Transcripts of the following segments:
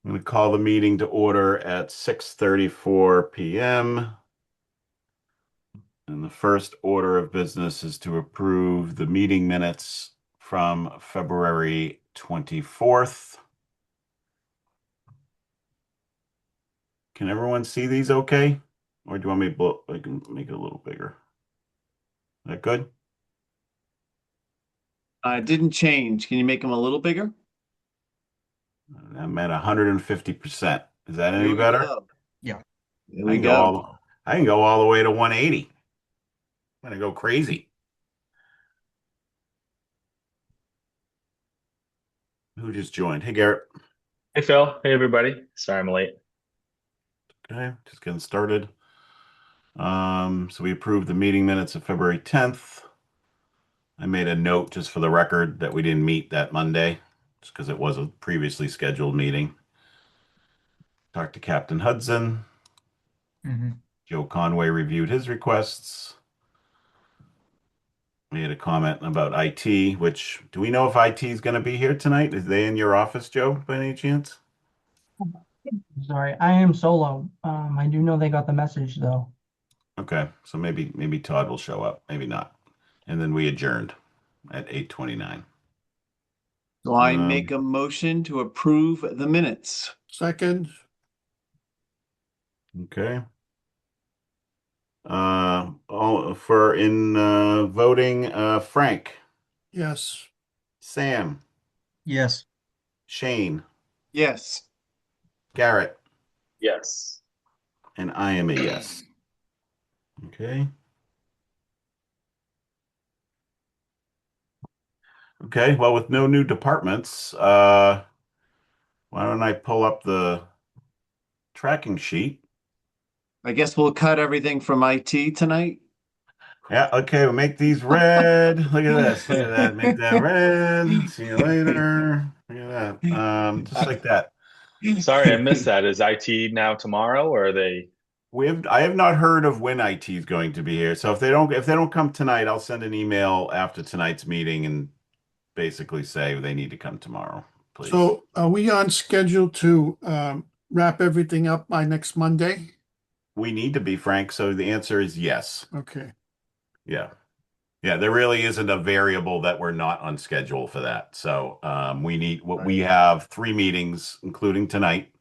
I'm going to call the meeting to order at 6:34 p.m. And the first order of business is to approve the meeting minutes from February 24th. Can everyone see these okay? Or do you want me to I can make it a little bigger? Is that good? It didn't change. Can you make them a little bigger? I'm at 150%. Is that Here any we better? go. Yeah. Here I we can go go. all I can go all the way to 180. I'm gonna go crazy. Who just joined? Hey, Garrett. Hey Phil. Hey everybody. Sorry I'm late. Okay, just getting started. So we approved the meeting minutes of February 10th. I made a note just for the record that we didn't meet that Monday, just because it was a previously scheduled meeting. Talked to Captain Hudson. hmm Joe Conway reviewed his requests. Made a comment about IT, which do we know if IT is going to be here tonight? Is they in your office, Joe, by any chance? Sorry, I am solo. I do know they got the message though. Okay, so maybe Todd will show up, maybe not. And then we adjourned at 8:29. So I make Um, a motion to approve the minutes. Second, okay. All for in voting, Frank, yes. Sam, Yes. Shane, Yes. Garrett, Yes. and I am a yes. Okay. Okay. Well, with no new departments, why don't I pull up the tracking sheet? I guess we'll cut everything from IT tonight. Yeah, okay, we'll make these red. Look at this. Look at that. Make that red. See you later. Look at that. Just Uh, like that. Sorry, I missed that. Is IT now tomorrow or are they? I have not heard of when IT is going to be here. So if they don't come tonight, I'll send an email after tonight's meeting and basically say they need to come tomorrow, please. So are we on schedule to wrap everything up by next Monday? We need to be frank, so the answer is yes. Okay. Yeah. Yeah, there really isn't a variable that we're not on schedule for that. So we Right. have three meetings, including tonight,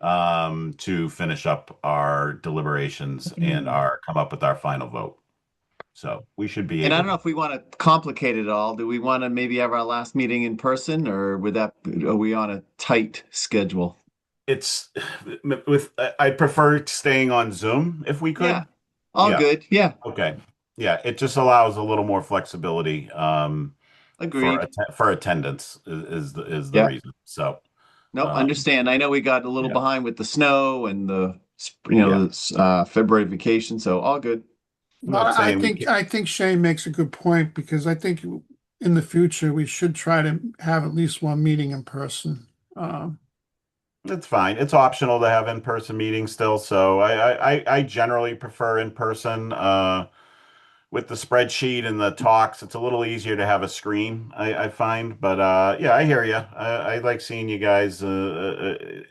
to finish up our deliberations and our come up with our final vote. So we should be And I able don't know to. if we want to complicate it all. Do we want to maybe have our last meeting in person, or are we on a tight schedule? It's I prefer staying on Zoom if we Yeah. could. All Yeah. good. Yeah. Okay. Yeah, it just allows a little more flexibility Agreed. for attendance is the Yeah. reason. So Nope. um Understand. I know we got a little yeah. behind with the snow and the, Yeah. February vacation. So all good. I'm Well, not I saying we think can't. I think Shane makes a good point because I think in the future we should try to have at least one meeting in person. Um, It's fine. It's optional to have in-person meetings still. So I generally prefer in person. With the spreadsheet and the talks, it's a little easier to have a screen, I find. But yeah, I hear you. I like seeing you guys,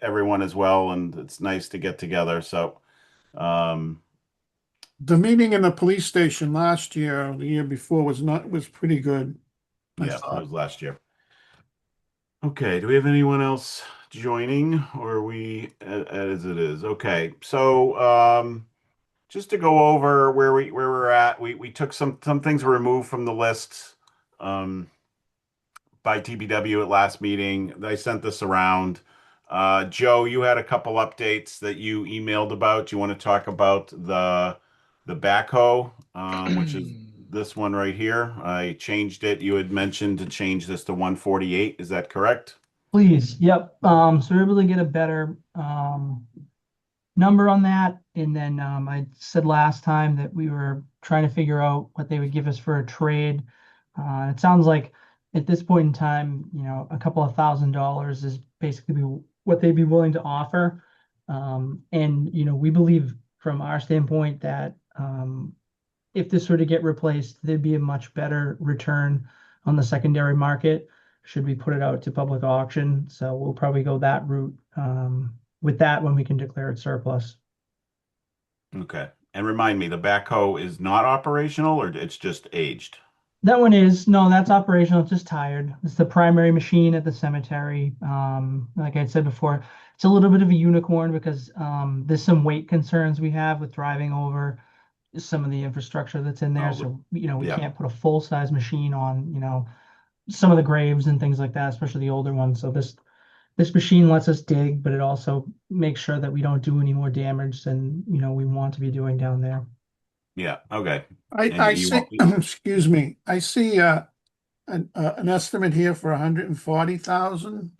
everyone as well, and it's nice to get together. So um, the meeting in the police station last year, or the year before, was pretty good, I yeah, that thought. was last year. Okay, do we have anyone else joining, or are we as it is? Okay, so just to go over where we're at, we took some things were removed from the list by TBW at last meeting. I sent this around. Joe, you had a couple updates that you emailed about. You want to talk about the backhoe, which is this one right here. I changed it. You had mentioned to change this to 148. Is that correct? Please, yep. So we're able to get a better number on that. And then I said last time that we were trying to figure out what they would give us for a trade. It sounds like at this point in time, a couple of $1,000 is basically what they'd be willing to offer. And we believe from our standpoint that if this were to get replaced, there'd be a much better return on the secondary market should we put it out to public auction. So we'll probably go that route with that when we can declare it surplus. Okay. And remind me, the backhoe is not operational or it's just aged? That one is, no, that's operational, it's just tired. It's the primary machine at the cemetery. Like I said before, it's a little bit of a unicorn because there's some weight concerns we have with driving over some of the infrastructure that's in there. Oh, So, we yeah. can't put a full-size machine on, some of the graves and things like that, especially the older ones. So this machine lets us dig, but it also makes sure that we don't do any more damage than, we want to be doing down there. Yeah. Okay. I, And I you see, won't, excuse me, I see, an estimate here for 140,000.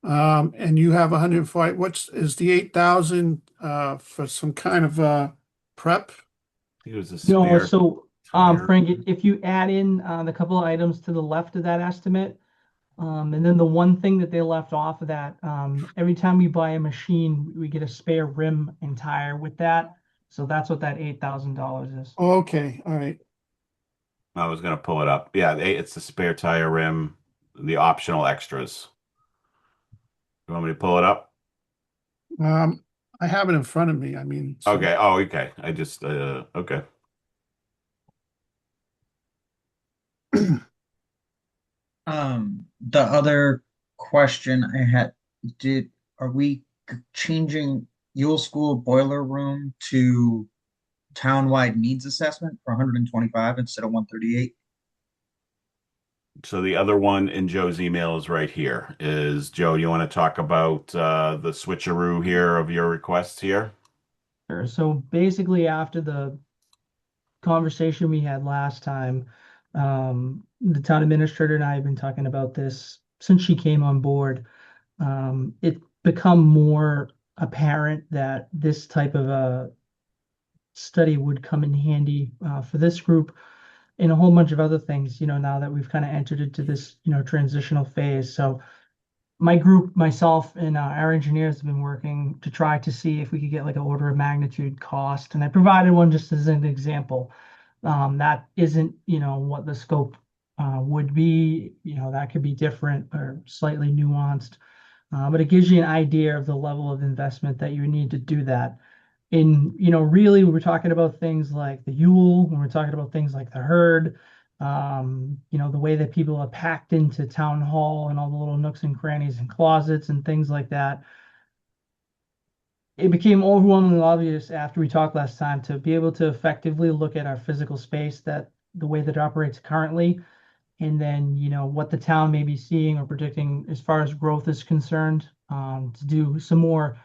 And you have 140, is the 8,000, for some kind of, prep? it was a No, spare so tire. Frank, if you add in the couple of items to the left of that estimate, and then the one thing that they left off of that, every time we buy a machine, we get a spare rim and tire with that. So that's what that $8,000 is. Okay, all right. I was gonna pull it up. Yeah, it's the spare tire rim, the optional extras. You want me to pull it up? Um, I have it in front of me. I mean, so, Okay. Oh, okay. I just okay. The other question I had, are we changing Yule School boiler room to townwide needs assessment for 125 instead of 138? So the other one in Joe's email is right here. Is Joe, you want to talk about the switcheroo here of your requests here? Sure. So basically, after the conversation we had last time, the town administrator and I have been talking about this since she came on board. It become more apparent that this type of a study would come in handy for this group and a whole bunch of other things, now that we've kind of entered into this, transitional phase. So my group, myself, and our engineers have been working to try to see if we could get like an order of magnitude cost. And I provided one just as an example. That isn't, what the scope would be. That could be different or slightly nuanced. But it gives you an idea of the level of investment that you need to do that. In, really, we're talking about things like the Yule, when we're talking about things like the herd, the way that people are packed into town hall and all the little nooks and crannies and closets and things like that. It became overwhelmingly obvious after we talked last time to be able to effectively look at our physical space, that the way that it operates currently, and then what the town may be seeing or predicting as far as growth is concerned, to do some more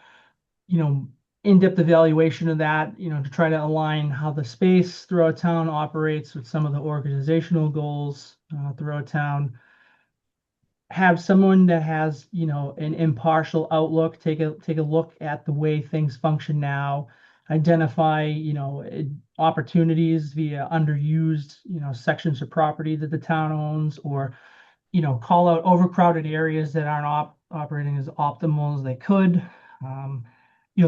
you know in-depth evaluation of that, to try to align how the space throughout town operates with some of the organizational goals throughout town. Have someone that has an impartial outlook take a look at the way things function now, identify opportunities via underused sections of property that the town owns, or call out overcrowded areas that aren't operating as optimal as they could. Um,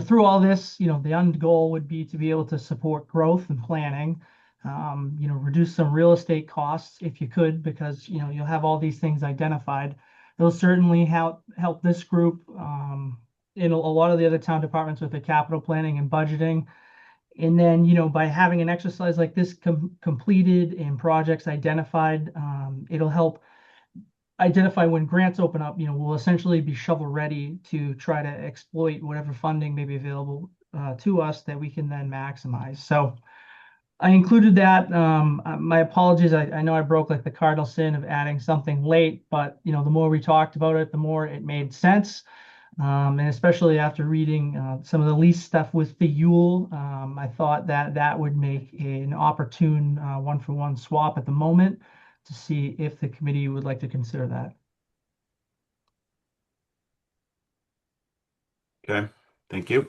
through all this, the end goal would be to be able to support growth and planning. Reduce some real estate costs if you could, because you'll have all these things identified. They'll certainly help this group, in a lot of the other town departments with the capital planning and budgeting. And then, by having an exercise like this completed and projects identified, it'll help identify when grants open up. We'll essentially be shovel ready to try to exploit whatever funding may be available to us that we can then maximize. So I included that. My apologies. I know I broke like the cardinal sin of adding something late, but the more we talked about it, the more it made sense. And especially after reading some of the lease stuff with the Yule, I thought that that would make an opportune one-for-one swap at the moment, to see if the committee would like to consider that. Okay. Thank you.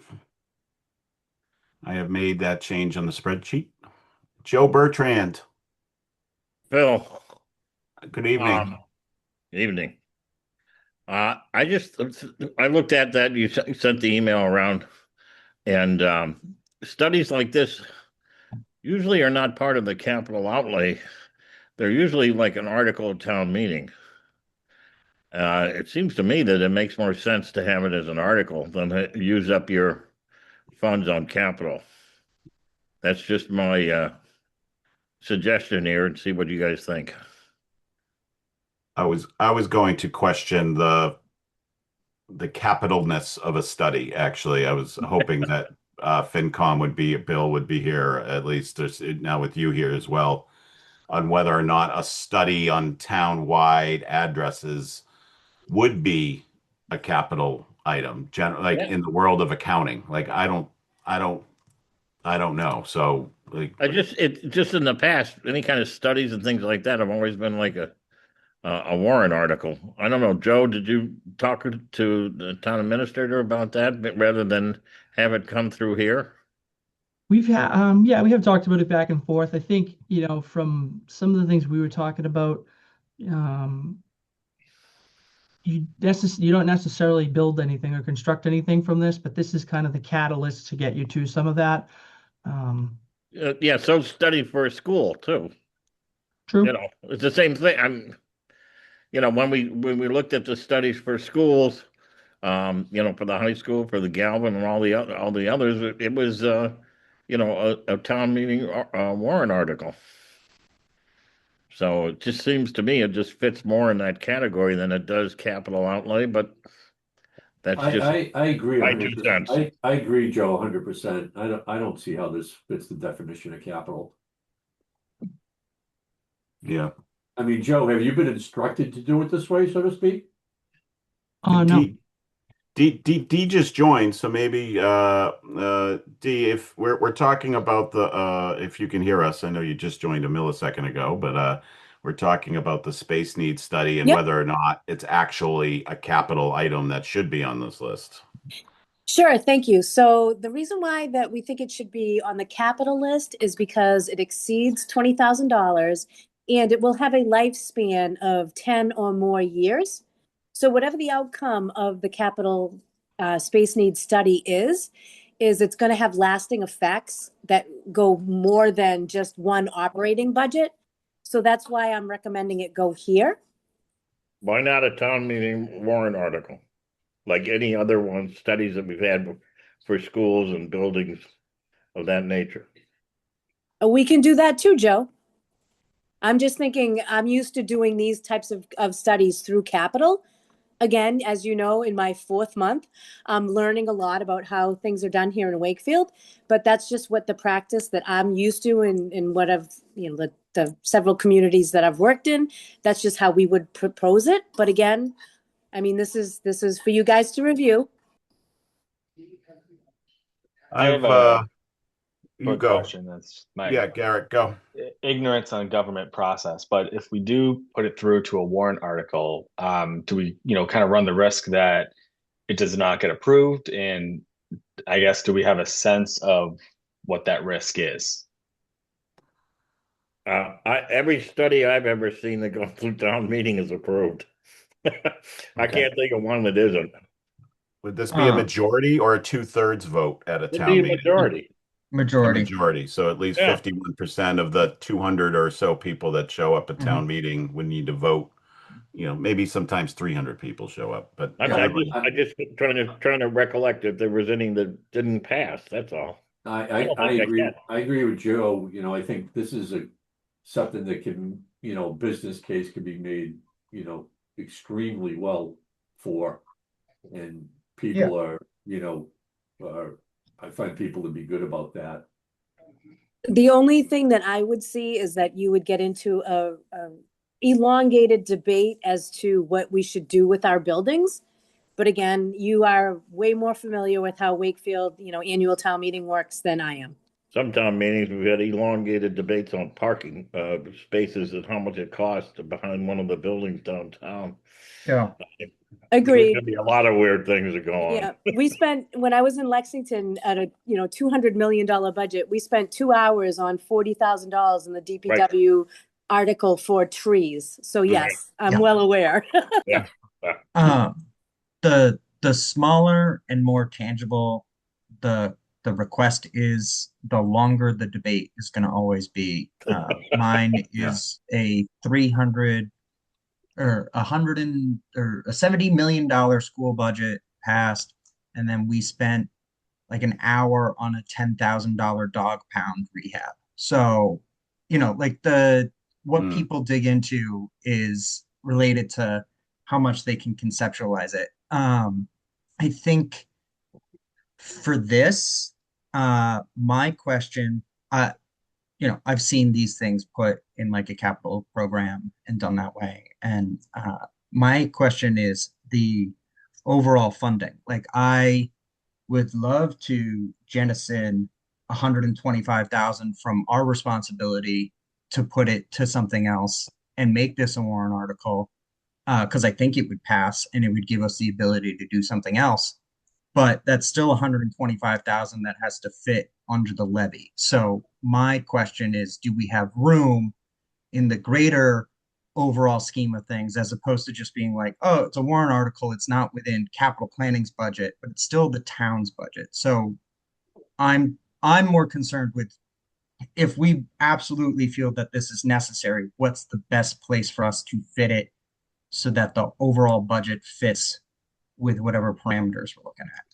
I have made that change on the spreadsheet. Joe Bertrand, Phil, good evening. evening. I looked at that. You sent the email around, and studies like this usually are not part of the capital outlay. They're usually like an article at town meeting. It seems to me that it makes more sense to have it as an article than to use up your funds on capital. That's just my suggestion here and see what you guys think. I was going to question the capitalness of a study, actually. I was hoping that FinCom Bill would be here, at least now with you here as well, on whether or not a study on town-wide addresses would be a capital item, like Yeah. in the world of accounting. Like I don't, I don't know. So like, It just in the past, any kind of studies and things like that have always been like a Warren article. I don't know, Joe, did you talk to the town administrator about that rather than have it come through here? We've had, yeah, we have talked about it back and forth. I think, from some of the things we were talking about, um, you don't necessarily build anything or construct anything from this, but this is kind of the catalyst to get you to some of that. Yeah, so study for a school too. True. It's the same thing. When we looked at the studies for schools, for the high school, for the Galvin and all the others, it was a town meeting warrant article. So it just seems to me it just fits more in that category than it does capital outlay, but that's just I agree my two 100%. cents. I agree, Joe, 100%. I don't see how this fits the definition of capital. yeah. I mean, Joe, have you been instructed to do it this way, so to speak? No. D just joined, so maybe D, if we're talking about the if you can hear us, I know you just joined a millisecond ago, but we're talking about the space needs study and Yep. whether or not it's actually a capital item that should be on this list. Sure, thank you. So the reason why that we think it should be on the capital list is because it exceeds $20,000 and it will have a lifespan of 10 or more years. So whatever the outcome of the capital space needs study is it's going to have lasting effects that go more than just one operating budget. So that's why I'm recommending it go here. Why not a town meeting warrant article? Like any other one, studies that we've had for schools and buildings of that nature. We can do that too, Joe. I'm just thinking, I'm used to doing these types of studies through capital. Again, as you know, in my 4th month, I'm learning a lot about how things are done here in Wakefield, but that's just what the practice that I'm used to in what I've, the several communities that I've worked in. That's just how we would propose it. But again, I mean, this is for you guys to review. I have You quick go. question. That's my Yeah, Garrett, go. ignorance on government process. But if we do put it through to a warrant article, do we, kind of run the risk that it does not get approved? And I guess, do we have a sense of what that risk is? Every study I've ever seen that goes through town meeting is approved. I Okay. can't think of one that isn't. Would this be a majority or a 2/3 vote at a It'd be town a meeting? majority. A Majority. majority. So at least Yeah. 51% of the 200 or so people that show up at town Mhm. meeting would need to vote. Maybe sometimes 300 people show up, but I generally, just trying to recollect if there was any that didn't pass. That's all. I don't I think I agree. can. I agree with Joe. I think this is something that can, business case can be made, extremely well for. And people I find people to be good about that. The only thing that I would see is that you would get into a elongated debate as to what we should do with our buildings. But again, you are way more familiar with how Wakefield, annual town meeting works than I am. Some town meetings, we've had elongated debates on parking spaces and how much it costs behind one of the buildings downtown. Yeah. There's Agreed. gonna be a lot of weird things that go on. Yeah, we spent, when I was in Lexington at a, $200 million budget, we spent 2 hours on $40,000 in the DPW article for trees. So yes, I'm Yeah. well aware. Yeah. The smaller and more tangible the request is, the longer the debate is going to always be. Mine Yeah. is a 300 or a $70 million school budget passed, and then we spent like an hour on a $10,000 dog pound rehab. So, like what Mm. people dig into is related to how much they can conceptualize it. I think for this, my question, I've seen these things put in like a capital program and done that way. And my question is the overall funding. Like I would love to jettison 125,000 from our responsibility to put it to something else and make this a warrant article because I think it would pass and it would give us the ability to do something else. But that's still 125,000 that has to fit under the levy. So my question is, do we have room in the greater overall scheme of things, as opposed to just being like, oh, it's a warrant article, it's not within capital planning's budget, but it's still the town's budget. So I'm more concerned with if we absolutely feel that this is necessary, what's the best place for us to fit it so that the overall budget fits with whatever parameters we're looking at.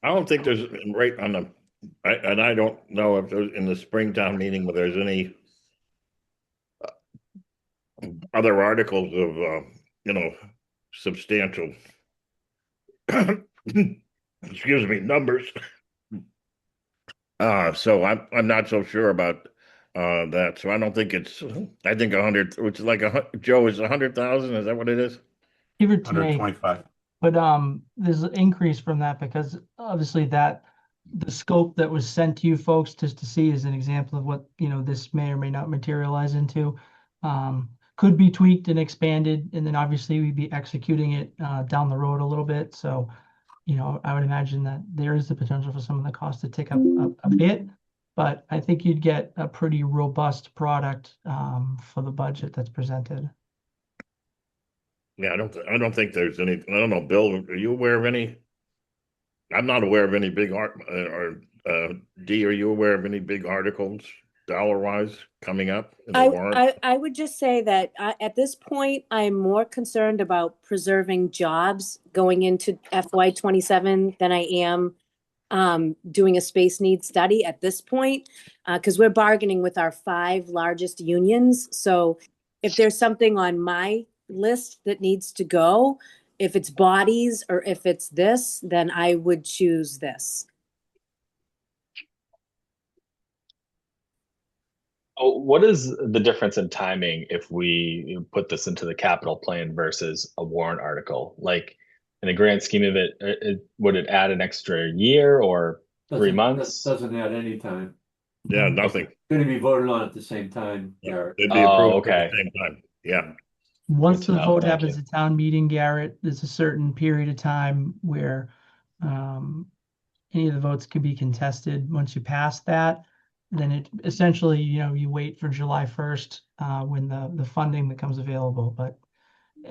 I don't think there's right on the, and I don't know if there's in the Springtown meeting where there's any other articles of, substantial, excuse me, numbers. So I'm not so sure about that. So I don't think I think 100, which is like Joe, is 100,000. Is that what it is? Give or take. 125. But there's an increase from that because obviously that the scope that was sent to you folks just to see is an example of what, this may or may not materialize into. Could be tweaked and expanded, and then obviously we'd be executing it down the road a little bit. So, I would imagine that there is the potential for some of the costs to tick up a bit, but I think you'd get a pretty robust product for the budget that's presented. Yeah, I don't think there's any. I don't know, Bill. Are you aware of any? I'm not aware of any big art or D. Are you aware of any big articles dollar wise coming up in the warrant? I would just say that at this point, I'm more concerned about preserving jobs going into FY27 than I am doing a space needs study at this point, because we're bargaining with our 5 largest unions. So if there's something on my list that needs to go, if it's bodies or if it's this, then I would choose this. Oh, what is the difference in timing if we put this into the capital plan versus a warrant article? Like in the grand scheme of it, would it add an extra year or 3 months? Doesn't add any time. Yeah, nothing. Going to be voted on at the same time, Garrett. They'd be approved at the same time. Yeah. Once the vote Thank happens you. at town meeting, Garrett, there's a certain period of time where any of the votes could be contested. Once you pass that, then it essentially, you wait for July 1st when the funding becomes available. But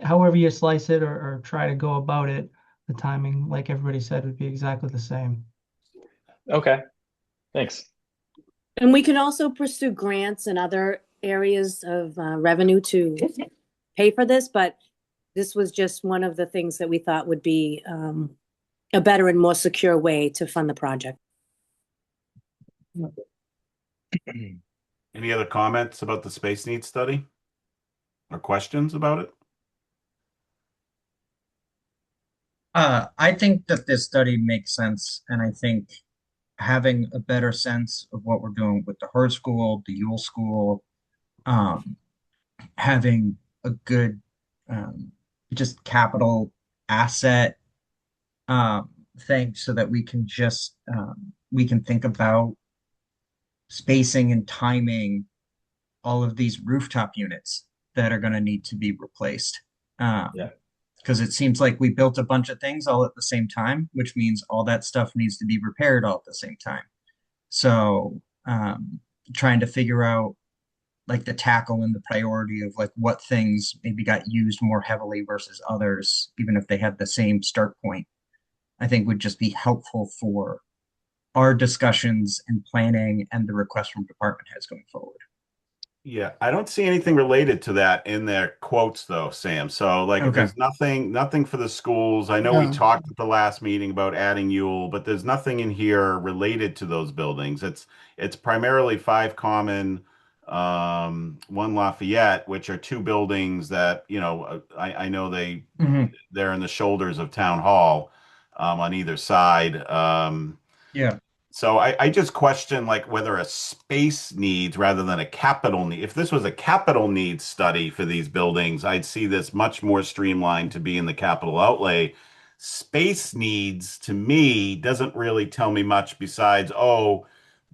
however you slice it or try to go about it, the timing, like everybody said, would be exactly the same. Okay, thanks. And we can also pursue grants and other areas of revenue to pay for this, but this was just one of the things that we thought would be a better and more secure way to fund the project. Any other comments about the space needs study or questions about it? I think that this study makes sense, and I think having a better sense of what we're doing with the Herd School, the Yule School, having a good just capital asset thing so that we can just we can think about spacing and timing all of these rooftop units that are going to need to be replaced. Yeah. Because it seems like we built a bunch of things all at the same time, which means all that stuff needs to be repaired all at the same time. So trying to figure out like the tackle and the priority of like what things maybe got used more heavily versus others, even if they had the same start point, I think would just be helpful for our discussions and planning and the requests from department heads going forward. Yeah, I don't see anything related to that in their quotes though, Sam. So like Okay. there's nothing for the schools. I know we Yeah. talked at the last meeting about adding Yule, but there's nothing in here related to those buildings. It's primarily five Common, one Lafayette, which are two buildings that, I know Hmm. they're in the shoulders of Town Hall, on either side. Yeah. So I just question like whether a space needs rather than a capital need. If this was a capital needs study for these buildings, I'd see this much more streamlined to be in the capital outlay. Space needs to me doesn't really tell me much besides, oh,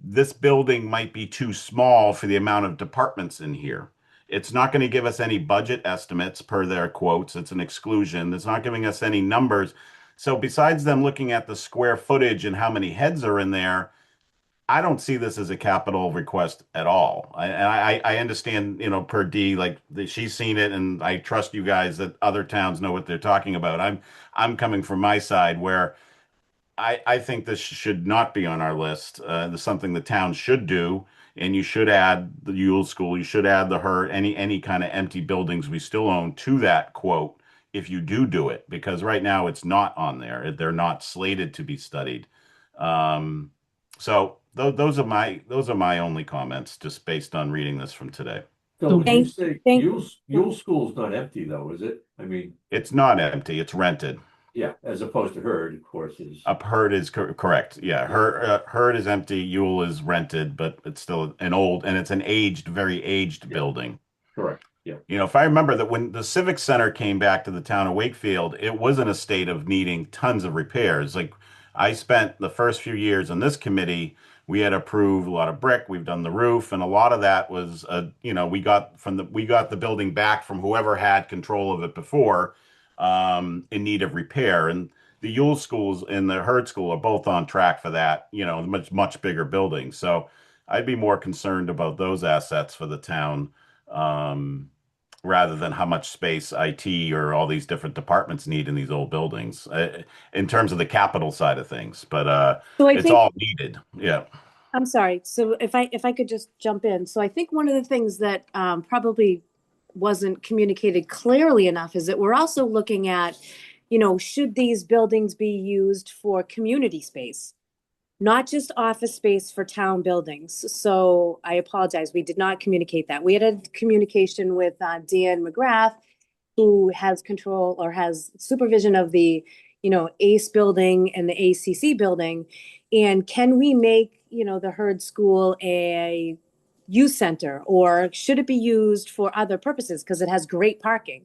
this building might be too small for the amount of departments in here. It's not going to give us any budget estimates per their quotes. It's an exclusion. It's not giving us any numbers. So besides them looking at the square footage and how many heads are in there, I don't see this as a capital request at all. I understand, per D, like she's seen it, and I trust you guys that other towns know what they're talking about. I'm coming from my side where I think this should not be on our list. There's something the town should do, and you should add the Yule School. You should add the Hurt, any kind of empty buildings we still own to that quote if you do it, because right now it's not on there. They're not slated to be studied. So those are my only comments, just based on reading this from today. So So would you Thank, say thank, Yule School's not empty though, is it? I mean, It's not empty; it's rented. yeah, as opposed to Herd, of course, is, Up Herd is correct. Yeah, yeah, Herd is empty. Yule is rented, but it's still an old and it's an very aged yeah, building. correct, yeah. If I remember that when the Civic Center came back to the town of Wakefield, it was in a state of needing tons of repairs. Like I spent the first few years on this committee, we had approved a lot of brick, we've done the roof, and a lot of that was, we got the building back from whoever had control of it before, in need of repair. And the Yule schools and the Herd school are both on track for that, much bigger buildings. So I'd be more concerned about those assets for the town. Rather than how much space IT or all these different departments need in these old buildings, in terms of the capital side of things. But so I it's think, all needed. Yeah. I'm sorry. So if I could just jump in. So I think one of the things that probably wasn't communicated clearly enough is that we're also looking at, should these buildings be used for community space, not just office space for town buildings. So I apologize. We did not communicate that. We had a communication with Dan McGrath, who has control or has supervision of the, ACE building and the ACC building. And can we make, the Herd School a youth center, or should it be used for other purposes? Because it has great parking.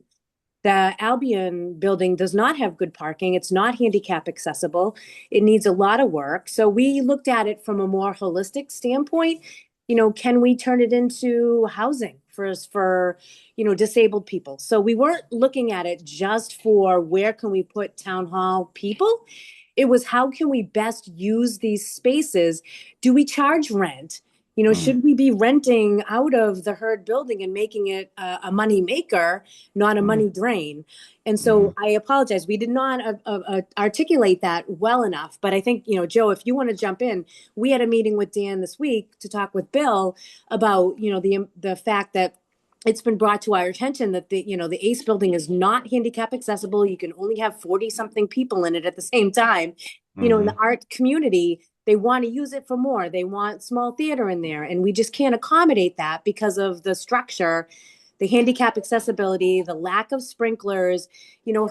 The Albion building does not have good parking. It's not handicap accessible. It needs a lot of work. So we looked at it from a more holistic standpoint. Can we turn it into housing for disabled people? So we weren't looking at it just for where can we put town hall people. It was how can we best use these spaces? Do we charge rent? Mm, Should we be renting out of the Herd building and making it a money maker, not a mm, money drain? And mm. so I apologize. We did not articulate that well enough. But I think, Joe, if you want to jump in, we had a meeting with Dan this week to talk with Bill about, the fact that it's been brought to our attention that the ACE building is not handicap accessible. You can only have 40 something people in it at the same time. In the Hmm. art community, they want to use it for more. They want small theater in there, and we just can't accommodate that because of the structure, the handicap accessibility, the lack of sprinklers.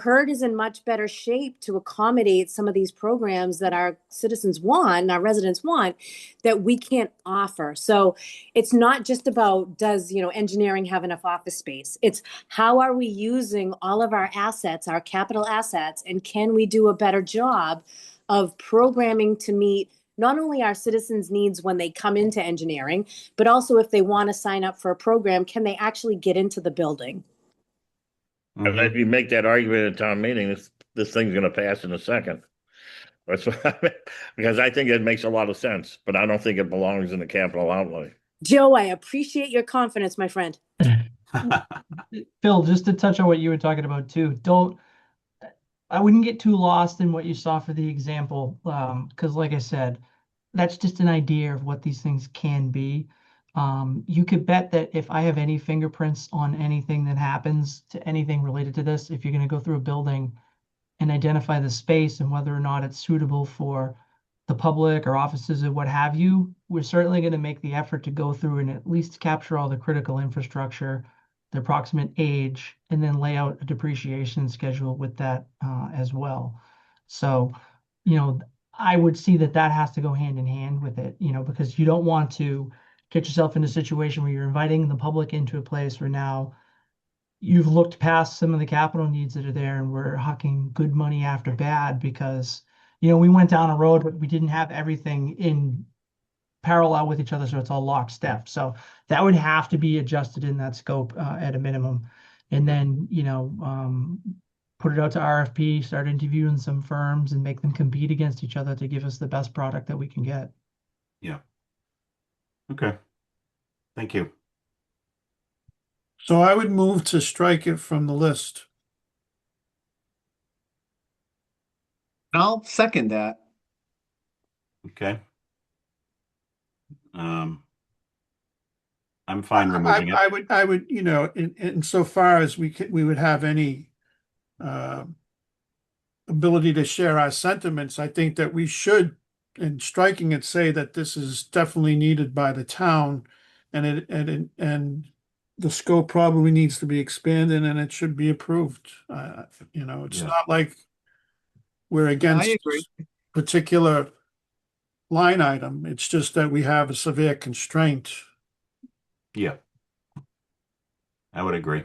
Herd is in much better shape to accommodate some of these programs that our citizens want, our residents want, that we can't offer. So it's not just about does, engineering have enough office space? It's how are we using all of our assets, our capital assets, and can we do a better job of programming to meet not only our citizens' needs when they come into engineering, but also if they want to sign up for a program, can they actually get into the building? And if you make that argument at town meeting, this thing's going to pass in a second. That's what because I think it makes a lot of sense, but I don't think it belongs in the capital outlay. Joe, I appreciate your confidence, my friend. Phil, just to touch on what you were talking about too, I wouldn't get too lost in what you saw for the example, because like I said, that's just an idea of what these things can be. You could bet that if I have any fingerprints on anything that happens to anything related to this, if you're going to go through a building and identify the space and whether or not it's suitable for the public or offices or what have you, we're certainly going to make the effort to go through and at least capture all the critical infrastructure, the approximate age, and then lay out a depreciation schedule with that as well. So, you know, I would see that that has to go hand in hand with it, you know, because you don't want to get yourself in a situation where you're inviting the public into a place where now you've looked past some of the capital needs that are there and we're hucking good money after bad because, you know, we went down a road, but we didn't have everything in parallel with each other. So it's all lockstep. So that would have to be adjusted in that scope at a minimum. And then, you know, put it out to RFP, start interviewing some firms and make them compete against each other to give us the best product that we can get. Yeah. Okay. Thank you. So I would move to strike it from the list. I'll second that. Okay. I'm fine removing it. I would, you know, in so far as we would have any ability to share our sentiments, I think that we should, in striking it, say that this is definitely needed by the town, and the scope probably needs to be expanded, and it should be approved. You know, it's Yeah. not like we're I against agree. particular line item. It's just that we have a severe constraint. Yeah. I would agree.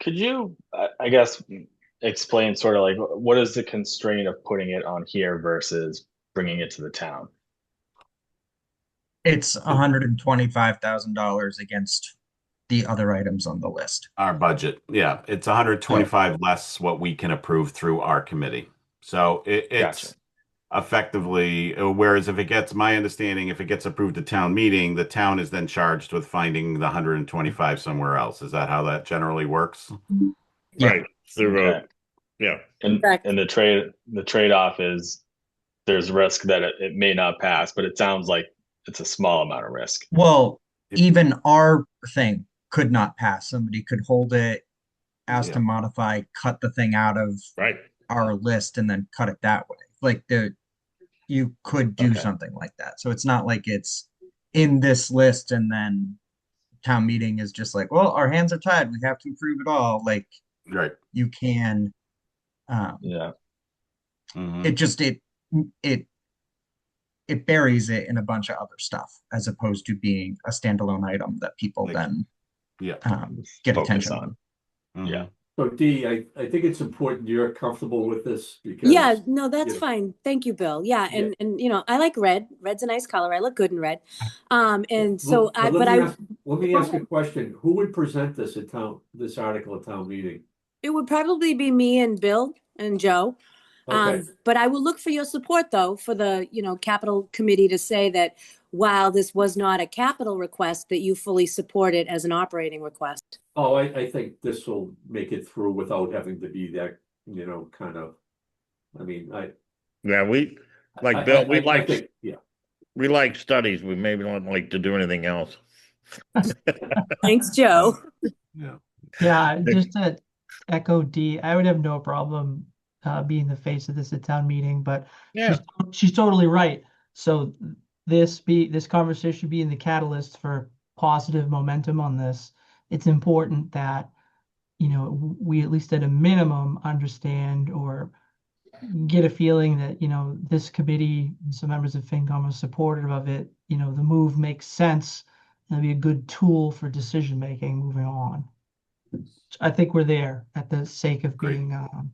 Could you, I guess, explain sort of like what is the constraint of putting it on here versus bringing it to the town? It's $125,000 against the other items on the list. Our budget. Yeah. It's 125 less what we can approve through our committee. So it's Gotcha. effectively, whereas if it gets, my understanding, if it gets approved at town meeting, the town is then charged with finding the 125 somewhere else. Is that how that generally works? Yeah. Right. Through Okay. yeah. And Correct. and the trade-off is there's risk that it may not pass, but it sounds like it's a small amount of risk. Well, It- even our thing could not pass. Somebody could hold it, ask to Yeah. modify, cut the thing out of Right. our list, and then cut it that way. Like you could do Okay. something like that. So it's not like it's in this list and then town meeting is just like, well, our hands are tied. We have to approve it all. Like Right. you can, Yeah. Mhm. it just it buries it in a bunch of other stuff as opposed to being a standalone item that people Like- then Yeah. get Focus attention on. Mhm. Yeah. So Dee, I think it's important you're comfortable with this because. Yeah, no, that's you know, fine. Thank you, Bill. Yeah, and you know, I like red. Red's a nice color. I look good in red. And so Well, I let me ask a question. Who would present this this article at town meeting? it would probably be me and Bill and Joe. Okay, But I will look for your support though for the, you know, capital committee to say that while this was not a capital request, that you fully support it as an operating request. oh, I think this will make it through without having to be that, kind of, I mean, Yeah, we like I- Bill, I- we I like think, yeah. we like studies. We maybe don't like to do anything else. Thanks, Joe. Yeah. Yeah, just to echo D, I would have no problem being the face of this at town meeting, but Yeah. she's totally right. So this conversation being the catalyst for positive momentum on this, it's important that, you know, we at least at a minimum understand or get a feeling that, you know, this committee and some members of FinCom are supportive of it. You know, the move makes sense. It'll be a good tool for decision making moving on. I think we're there at the sake of Great. being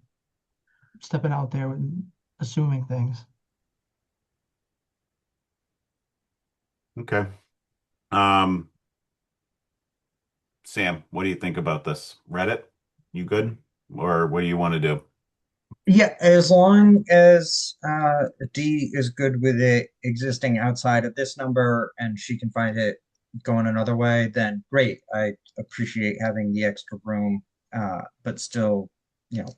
stepping out there and assuming things. Okay. Sam, what do you think about this? Read it? You good? Or what do you want to do? Yeah, as long as D is good with it existing outside of this number and she can find it going another way, then great. I appreciate having the extra room, but still,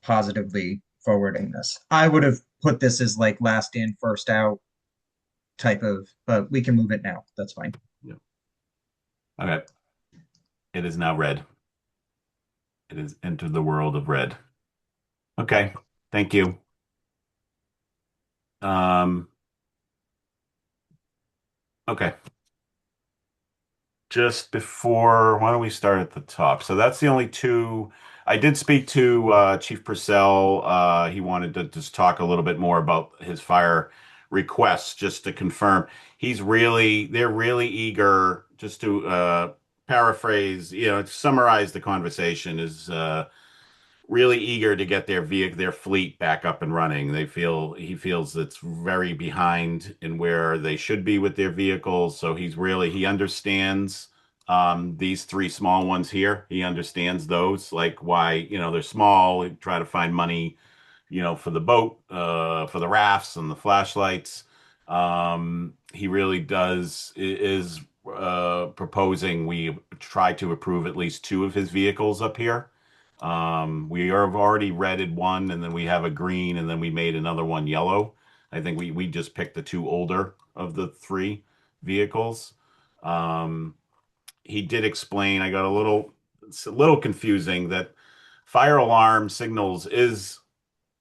positively forwarding this. I would have put this as like last in, first out, type of, but we can move it now. That's fine. Okay. It is now red. It has entered the world of red. Okay. Thank you. Um, okay. Just before, why don't we start at the top? So that's the only two. I did speak to Chief Purcell. He wanted to just talk a little bit more about his fire requests, just to confirm. They're really eager, just to paraphrase, to summarize the conversation, is really eager to get their fleet back up and running. He feels it's very behind in where they should be with their vehicles. So he understands these three small ones here. He understands those, like why, they're small. We try to find money, for the boat, for the rafts and the flashlights. He really is proposing we try to approve at least two of his vehicles up here. We have already redded one, and then we have a green, and then we made another one yellow. I think we just picked the two older of the three vehicles. Um, he did explain, I got it's a little confusing that fire alarm signals is,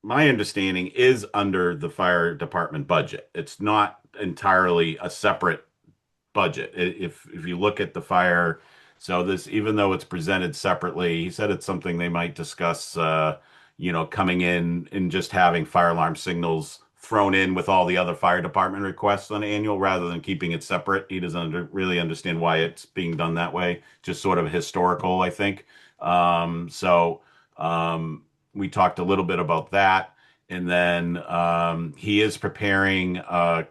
my understanding, is under the fire department budget. It's not entirely a separate budget. If you look at the fire, so this, even though it's presented separately, he said it's something they might discuss, coming in and just having fire alarm signals thrown in with all the other fire department requests on annual rather than keeping it separate. He doesn't really understand why it's being done that way. Just sort of historical, I think. So we talked a little bit about that. And then he is preparing a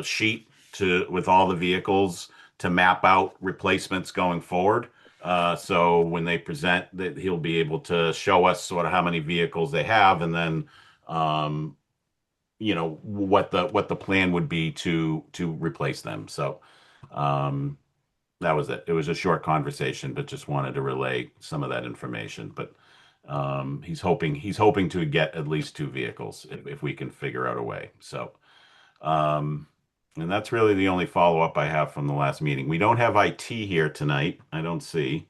sheet with all the vehicles to map out replacements going forward. So when they present, that he'll be able to show us sort of how many vehicles they have, and then um, what the plan would be to replace them. So um, that was it. It was a short conversation, but just wanted to relay some of that information. But he's hoping to get at least two vehicles if we can figure out a way. So. Um, and that's really the only follow-up I have from the last meeting. We don't have IT here tonight, I don't see.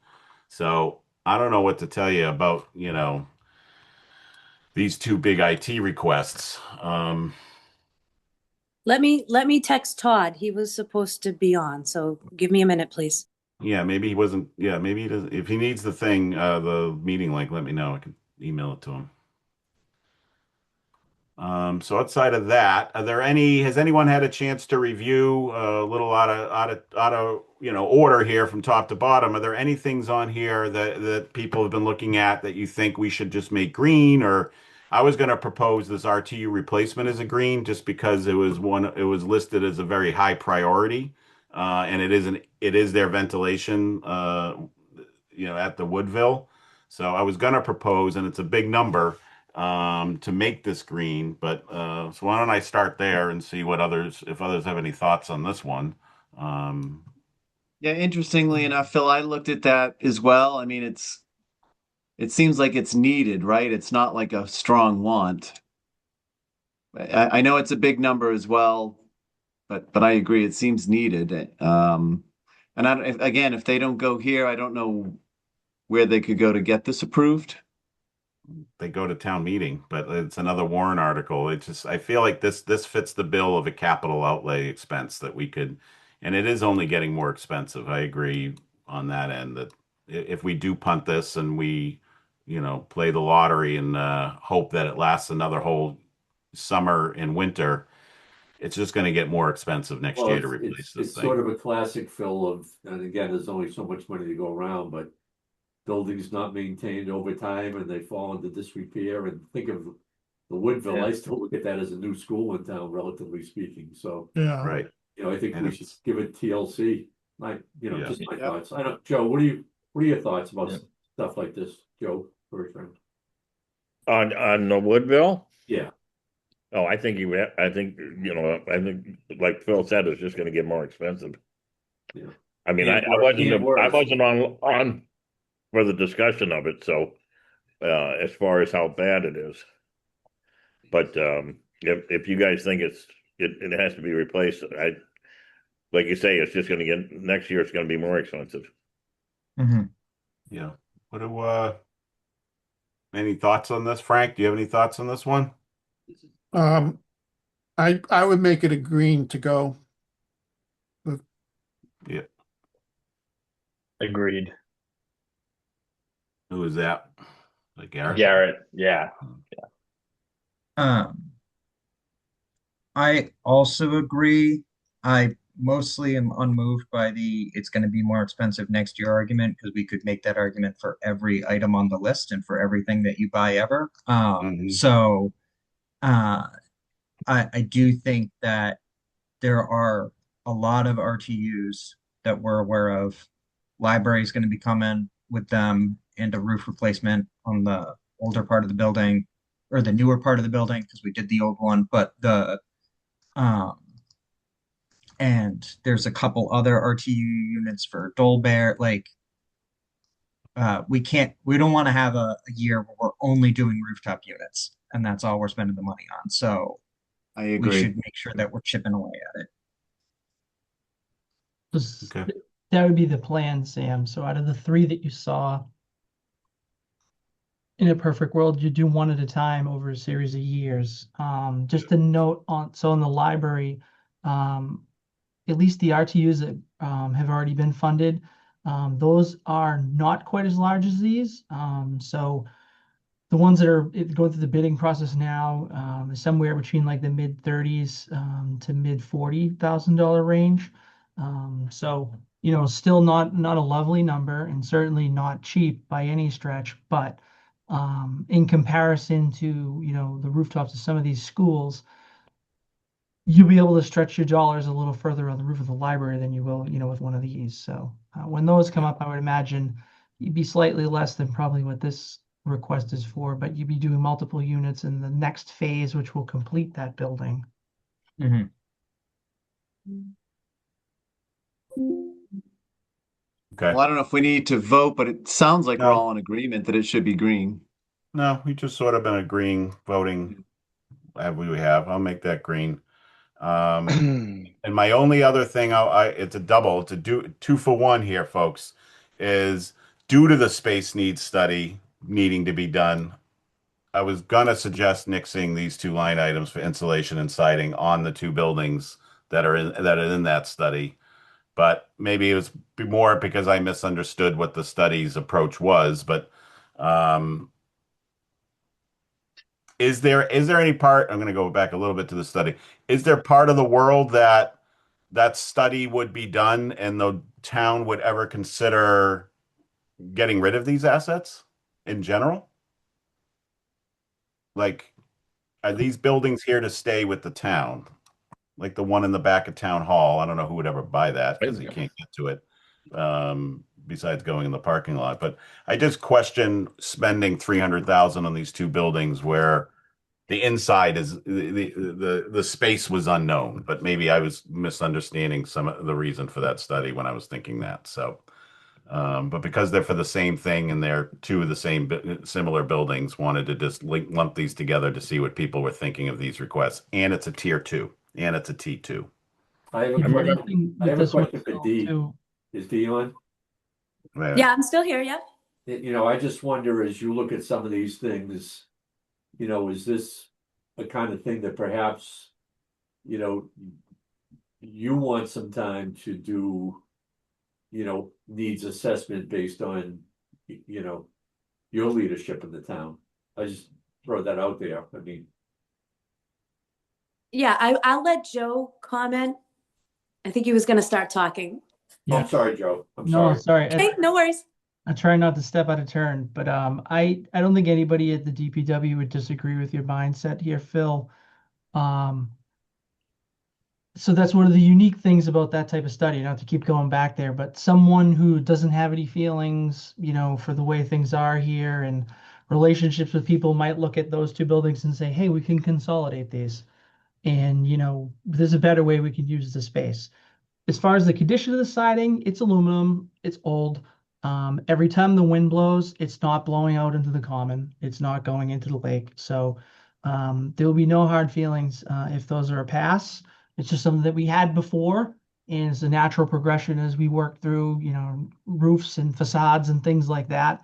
So I don't know what to tell you about, these two big IT requests. Let me text Todd. He was supposed to be on, so give me a minute, please. Yeah, maybe he wasn't, yeah, maybe he doesn't. If he needs the meeting link, let me know. I can email it to him. So outside of that, has anyone had a chance to review a little out of order here from top to bottom? Are there any things on here that people have been looking at that you think we should just make green? Or I was going to propose this RTU replacement as a green just because it was listed as a very high priority. And it is their ventilation, at the Woodville. So I was going to propose, and it's a big number, to make this green. But so why don't I start there and see if others have any thoughts on this one. Um, Yeah, interestingly enough, Phil, I looked at that as well. I mean, it seems like it's needed, right? It's not like a strong want. I know it's a big number as well, but I agree, it seems needed. And again, if they don't go here, I don't know where they could go to get this approved. they go to town meeting, but it's another Warren article. I feel like this fits the bill of a capital outlay expense that we could, and it is only getting more expensive. I agree on that end that if we do punt this and we, play the lottery and hope that it lasts another whole summer and winter, it's just going to get more expensive next Well, year to it's replace it's this it's sort thing. of a classic, Phil, and again, there's only so much money to go around, but buildings not maintained over time and they fall into disrepair. And think of the Woodville, I still look at that as a new school in town, relatively speaking. So, Yeah. Right. I think And we should it's, give it TLC. yeah. Just my Yep. thoughts. I don't, Joe, what are your thoughts about Yeah. stuff like this, Joe, first round? On the Woodville? Yeah, Oh, I think like Phil said, it's just going to get more expensive. yeah. I mean, And I worse. wasn't on for the discussion of it. So, as far as how bad it is, but if you guys think it's it has to be replaced. Like you say, it's just going to get next year. It's going to be more expensive. Mhm. Yeah. What do any thoughts on this, Frank? Do you have any thoughts on this one? Um, I would make it a green to go. Yeah. Agreed. Who is that? Like Garrett? Garrett, yeah. Um, I also agree. I mostly am unmoved by the it's going to be more expensive next year argument because we could make that argument for every item on the list and for everything that you buy ever. Hmm. So uh, I do think that there are a lot of RTUs that we're aware of. Library is going to be coming with them and a roof replacement on the older part of the building or the newer part of the building because we did the old one, but the um and there's a couple other RTU units for Dolbear. Like we don't want to have a year where we're only doing rooftop units and that's all we're spending the money on. So I we agree. should make sure that we're chipping away at it. Okay. That would be the plan, Sam. So out of the three that you saw, in a perfect world, you do one at a time over a series of years. Just a note on, so in the library, um, at least the RTUs that have already been funded, those are not quite as large as these. So the ones that are going through the bidding process now is somewhere between like the mid 30s to mid $40,000 range. So still not a lovely number and certainly not cheap by any stretch, but in comparison to the rooftops of some of these schools, you'll be able to stretch your dollars a little further on the roof of the library than you will with one of these. So when those come up, I would imagine you'd be slightly less than probably what this request is for, but you'd be doing multiple units in the next phase, which will complete that building. Mhm. Okay. Well, I don't know if we need to vote, but it sounds like we're No, all in agreement that it should be green. no, we just sort of been agreeing, voting. Have we have? I'll make that green. And my only other thing, it's a double, it's a two for one here, folks, is due to the space needs study needing to be done. I was gonna suggest nixing these two line items for insulation and siding on the two buildings that are in that study. But maybe it was more because I misunderstood what the study's approach was. But um, is there any part, I'm going to go back a little bit to the study. Is there part of the world that that study would be done and the town would ever consider getting rid of these assets in general? Like, are these buildings here to stay with the town? Like the one in the back of town hall. I don't know who would ever buy that because you can't get to it, besides going in the parking lot. But I just question spending 300,000 on these two buildings where the inside is the space was unknown, but maybe I was misunderstanding some of the reason for that study when I was thinking that. So, but because they're for the same thing and they're two of the same similar buildings, wanted to just lump these together to see what people were thinking of these requests. And it's a tier two, and it's a T2. I have a The other question. thing I with have a this one, question for Phil, D. too. Is D on? Yeah, I'm still here. Yep. I just wonder as you look at some of these things, is this a kind of thing that perhaps, you know, you want some time to do, needs assessment based on, your leadership in the town? I just throw that out there. I mean, Yeah, I'll let Joe comment. I think he was going to start talking. I'm sorry, Joe. I'm No, sorry. sorry. Okay, no worries. I try not to step out of turn, but I don't think anybody at the DPW would disagree with your mindset here, Phil. Um, so that's one of the unique things about that type of study, not to keep going back there, but someone who doesn't have any feelings, for the way things are here and relationships with people might look at those two buildings and say, hey, we can consolidate these. And, there's a better way we could use the space. As far as the condition of the siding, it's aluminum, it's old. Every time the wind blows, it's not blowing out into the common, it's not going into the lake. So There will be no hard feelings if those are a pass. It's just something that we had before, and it's a natural progression as we work through, roofs and facades and things like that.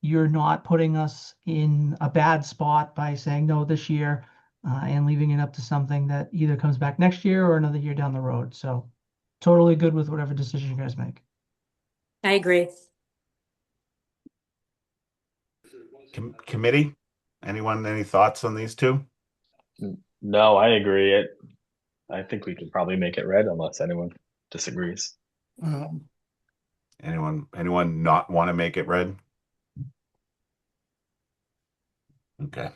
You're not putting us in a bad spot by saying no this year and leaving it up to something that either comes back next year or another year down the road. So totally good with whatever decision you guys make. I agree. Committee? Anyone, any thoughts on these two? No, I agree. I think we could probably make it red unless anyone disagrees. Um, Anyone not want to make it red? Okay.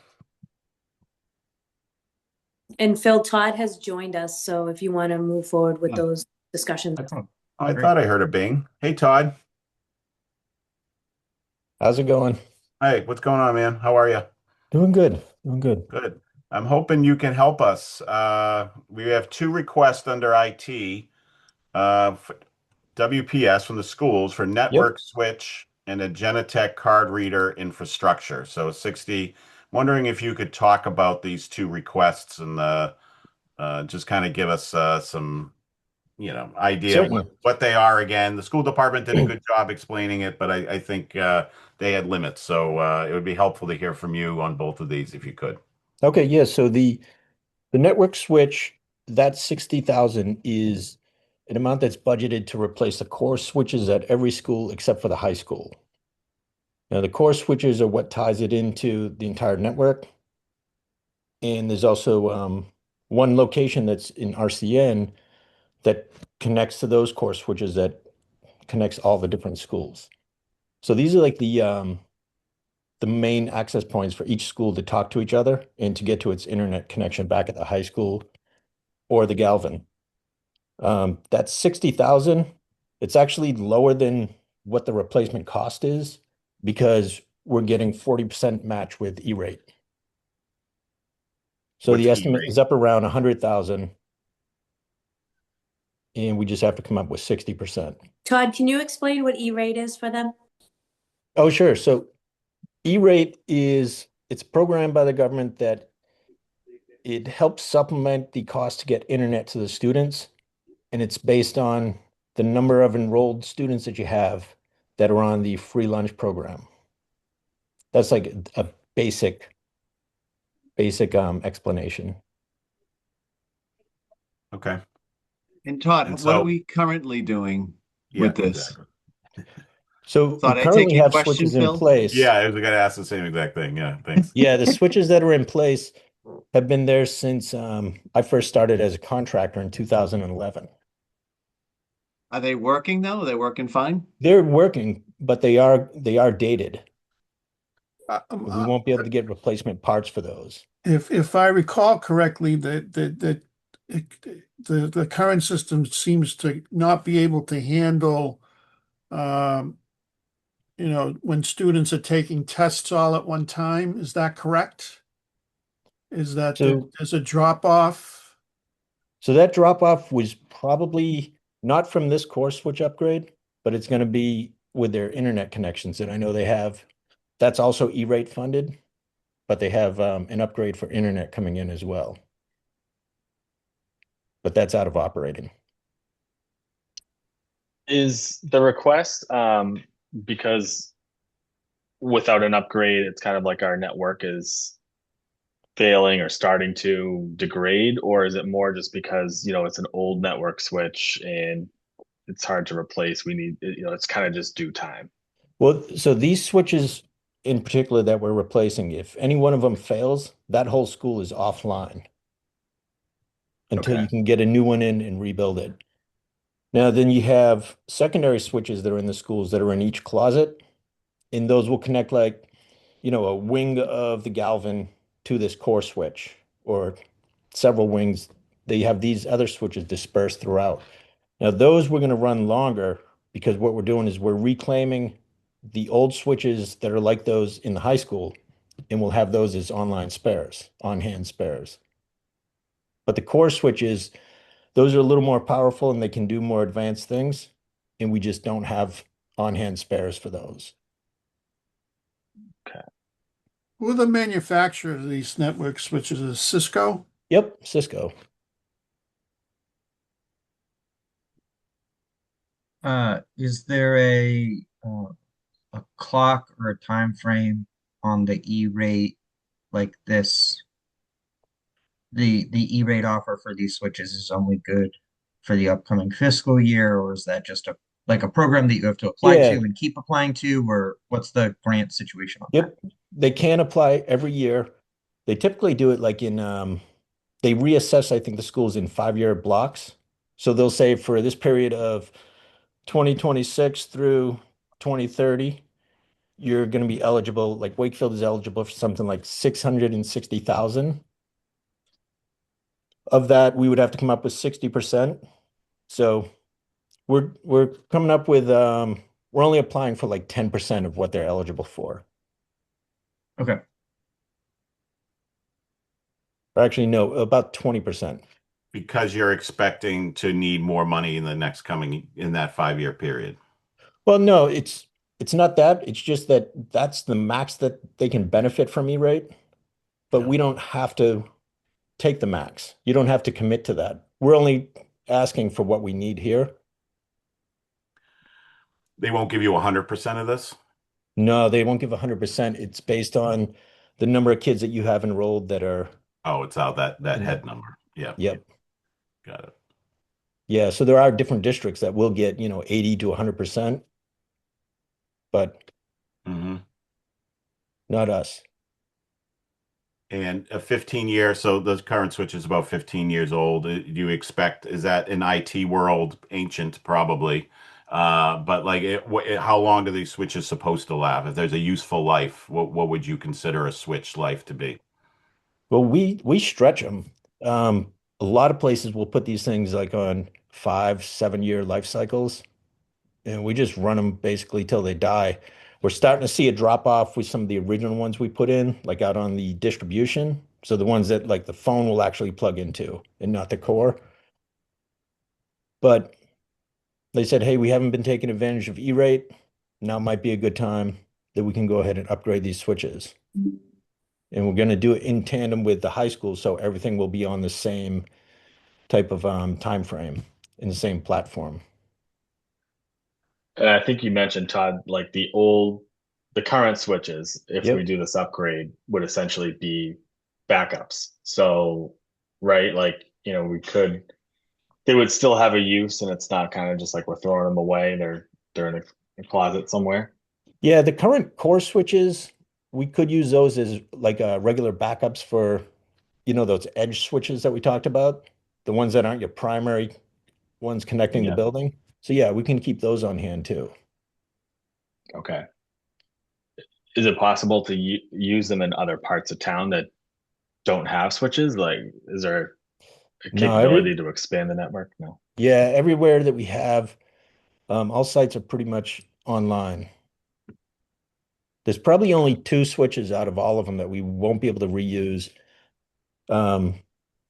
And Phil, Todd has joined us, so if you want to move forward with Yeah. those discussions. I thought I heard a bing. Hey, Todd. How's it going? Hey, what's going on, man? How are you? Doing good. Doing good. Good. I'm hoping you can help us. We have two requests under IT, for WPS from the schools for Yep. network switch and a Genetec card reader infrastructure. So 60, wondering if you could talk about these two requests and just kind of give us some, idea of Certainly. what they are again. The school department did a good job explaining it, but I think they had limits. So it would be helpful to hear from you on both of these if you could. Okay, yeah. So the network switch, that 60,000 is an amount that's budgeted to replace the core switches at every school except for the high school. Now, the core switches are what ties it into the entire network. And there's also one location that's in RCN that connects to those core switches that connects all the different schools. So these are like the main access points for each school to talk to each other and to get to its internet connection back at the high school or the Galvin. That's 60,000. It's actually lower than what the replacement cost is because we're getting 40% match with E-rate. So What's the estimate E-rate? is up around 100,000 and we just have to come up with 60%. Todd, can you explain what E-rate is for them? Oh, sure. So E-rate it's programmed by the government that it helps supplement the cost to get internet to the students, and it's based on the number of enrolled students that you have that are on the free lunch program. That's like a basic explanation. Okay. And Todd, And what are so, we currently doing yeah, with this? exactly. So we Todd, I take currently your have question, switches in Phil? place. Yeah, I was going to ask the same exact thing. Yeah, thanks. Yeah, the switches that are in place have been there since I first started as a contractor in 2011. Are they working though? Are they working fine? They're working, but they are dated. uh, We won't be able to get replacement parts for those. if I recall correctly, the current system seems to not be able to handle, um, when students are taking tests all at one time. Is that correct? Is that So there's a drop off? So that drop off was probably not from this core switch upgrade, but it's going to be with their internet connections that I know they have. That's also E-rate funded, but they have an upgrade for internet coming in as well. But that's out of operating. Is the request because without an upgrade, it's kind of like our network is failing or starting to degrade, or is it more just because, it's an old network switch and it's hard to replace? We need, it's kind of just due time. Well, so these switches in particular that we're replacing, if any one of them fails, that whole school is offline until Okay. you can get a new one in and rebuild it. Now, then you have secondary switches that are in the schools that are in each closet, and those will connect like, a wing of the Galvin to this core switch or several wings. They have these other switches dispersed throughout. Now, those we're going to run longer because what we're doing is we're reclaiming the old switches that are like those in the high school, and we'll have those as online spares, on-hand spares. But the core switches, those are a little more powerful and they can do more advanced things, and we just don't have on-hand spares for those. Okay. Who are the manufacturers of these network switches? Is it Cisco? Yep, Cisco. Is there a clock or a time frame on the E-rate like this? The E-rate offer for these switches is only good for the upcoming fiscal year, or is that just a program that you have to apply to Yeah, and keep applying to, or what's the grant situation on that? yep. They can apply every year. They typically do it like in they reassess, I think, the schools in 5-year blocks. So they'll say for this period of 2026 through 2030, you're going to be eligible, like Wakefield is eligible for something like 660,000. Of that, we would have to come up with 60%. So we're coming up with we're only applying for like 10% of what they're eligible for. Okay. Or actually, no, about 20%. Because you're expecting to need more money in the next coming in that 5-year period. Well, no, it's not that. It's just that that's the max that they can benefit from E-rate, but Yeah. we don't have to take the max. You don't have to commit to that. We're only asking for what we need here. They won't give you 100% of this? No, they won't give 100%. It's based on the number of kids that you have enrolled that are Oh, it's out that in head that. number. Yeah, Yep. got it. Yeah, so there are different districts that will get, 80 to 100%, but Hmm. not us. And a 15-year, so the current switch is about 15 years old. Do you expect, is that in IT world ancient probably? But like how long do these switches supposed to last? If there's a useful life, what would you consider a switch life to be? Well, we stretch them. A lot of places will put these things like on 5, 7 year life cycles, and we just run them basically till they die. We're starting to see a drop off with some of the original ones we put in, like out on the distribution. So the ones that like the phone will actually plug into and not the core. But they said, hey, we haven't been taking advantage of E-rate. Now might be a good time that we can go ahead and upgrade these switches. And we're going to do it in tandem with the high school, so everything will be on the same type of time frame in the same platform. And I think you mentioned, Todd, like the current switches, if we Yep. do this upgrade, would essentially be backups. So, right, like, they would still have a use and it's not kind of just like we're throwing them away. They're in a closet somewhere. Yeah, the current core switches, we could use those as like regular backups for, those edge switches that we talked about, the ones that aren't your primary ones connecting the Yeah. building. So yeah, we can keep those on hand too. Okay. Is it possible to use them in other parts of town that don't have switches? Like, is there a No, capability to expand the network? No. yeah, everywhere that we have, all sites are pretty much online. There's probably only 2 switches out of all of them that we won't be able to reuse. Um,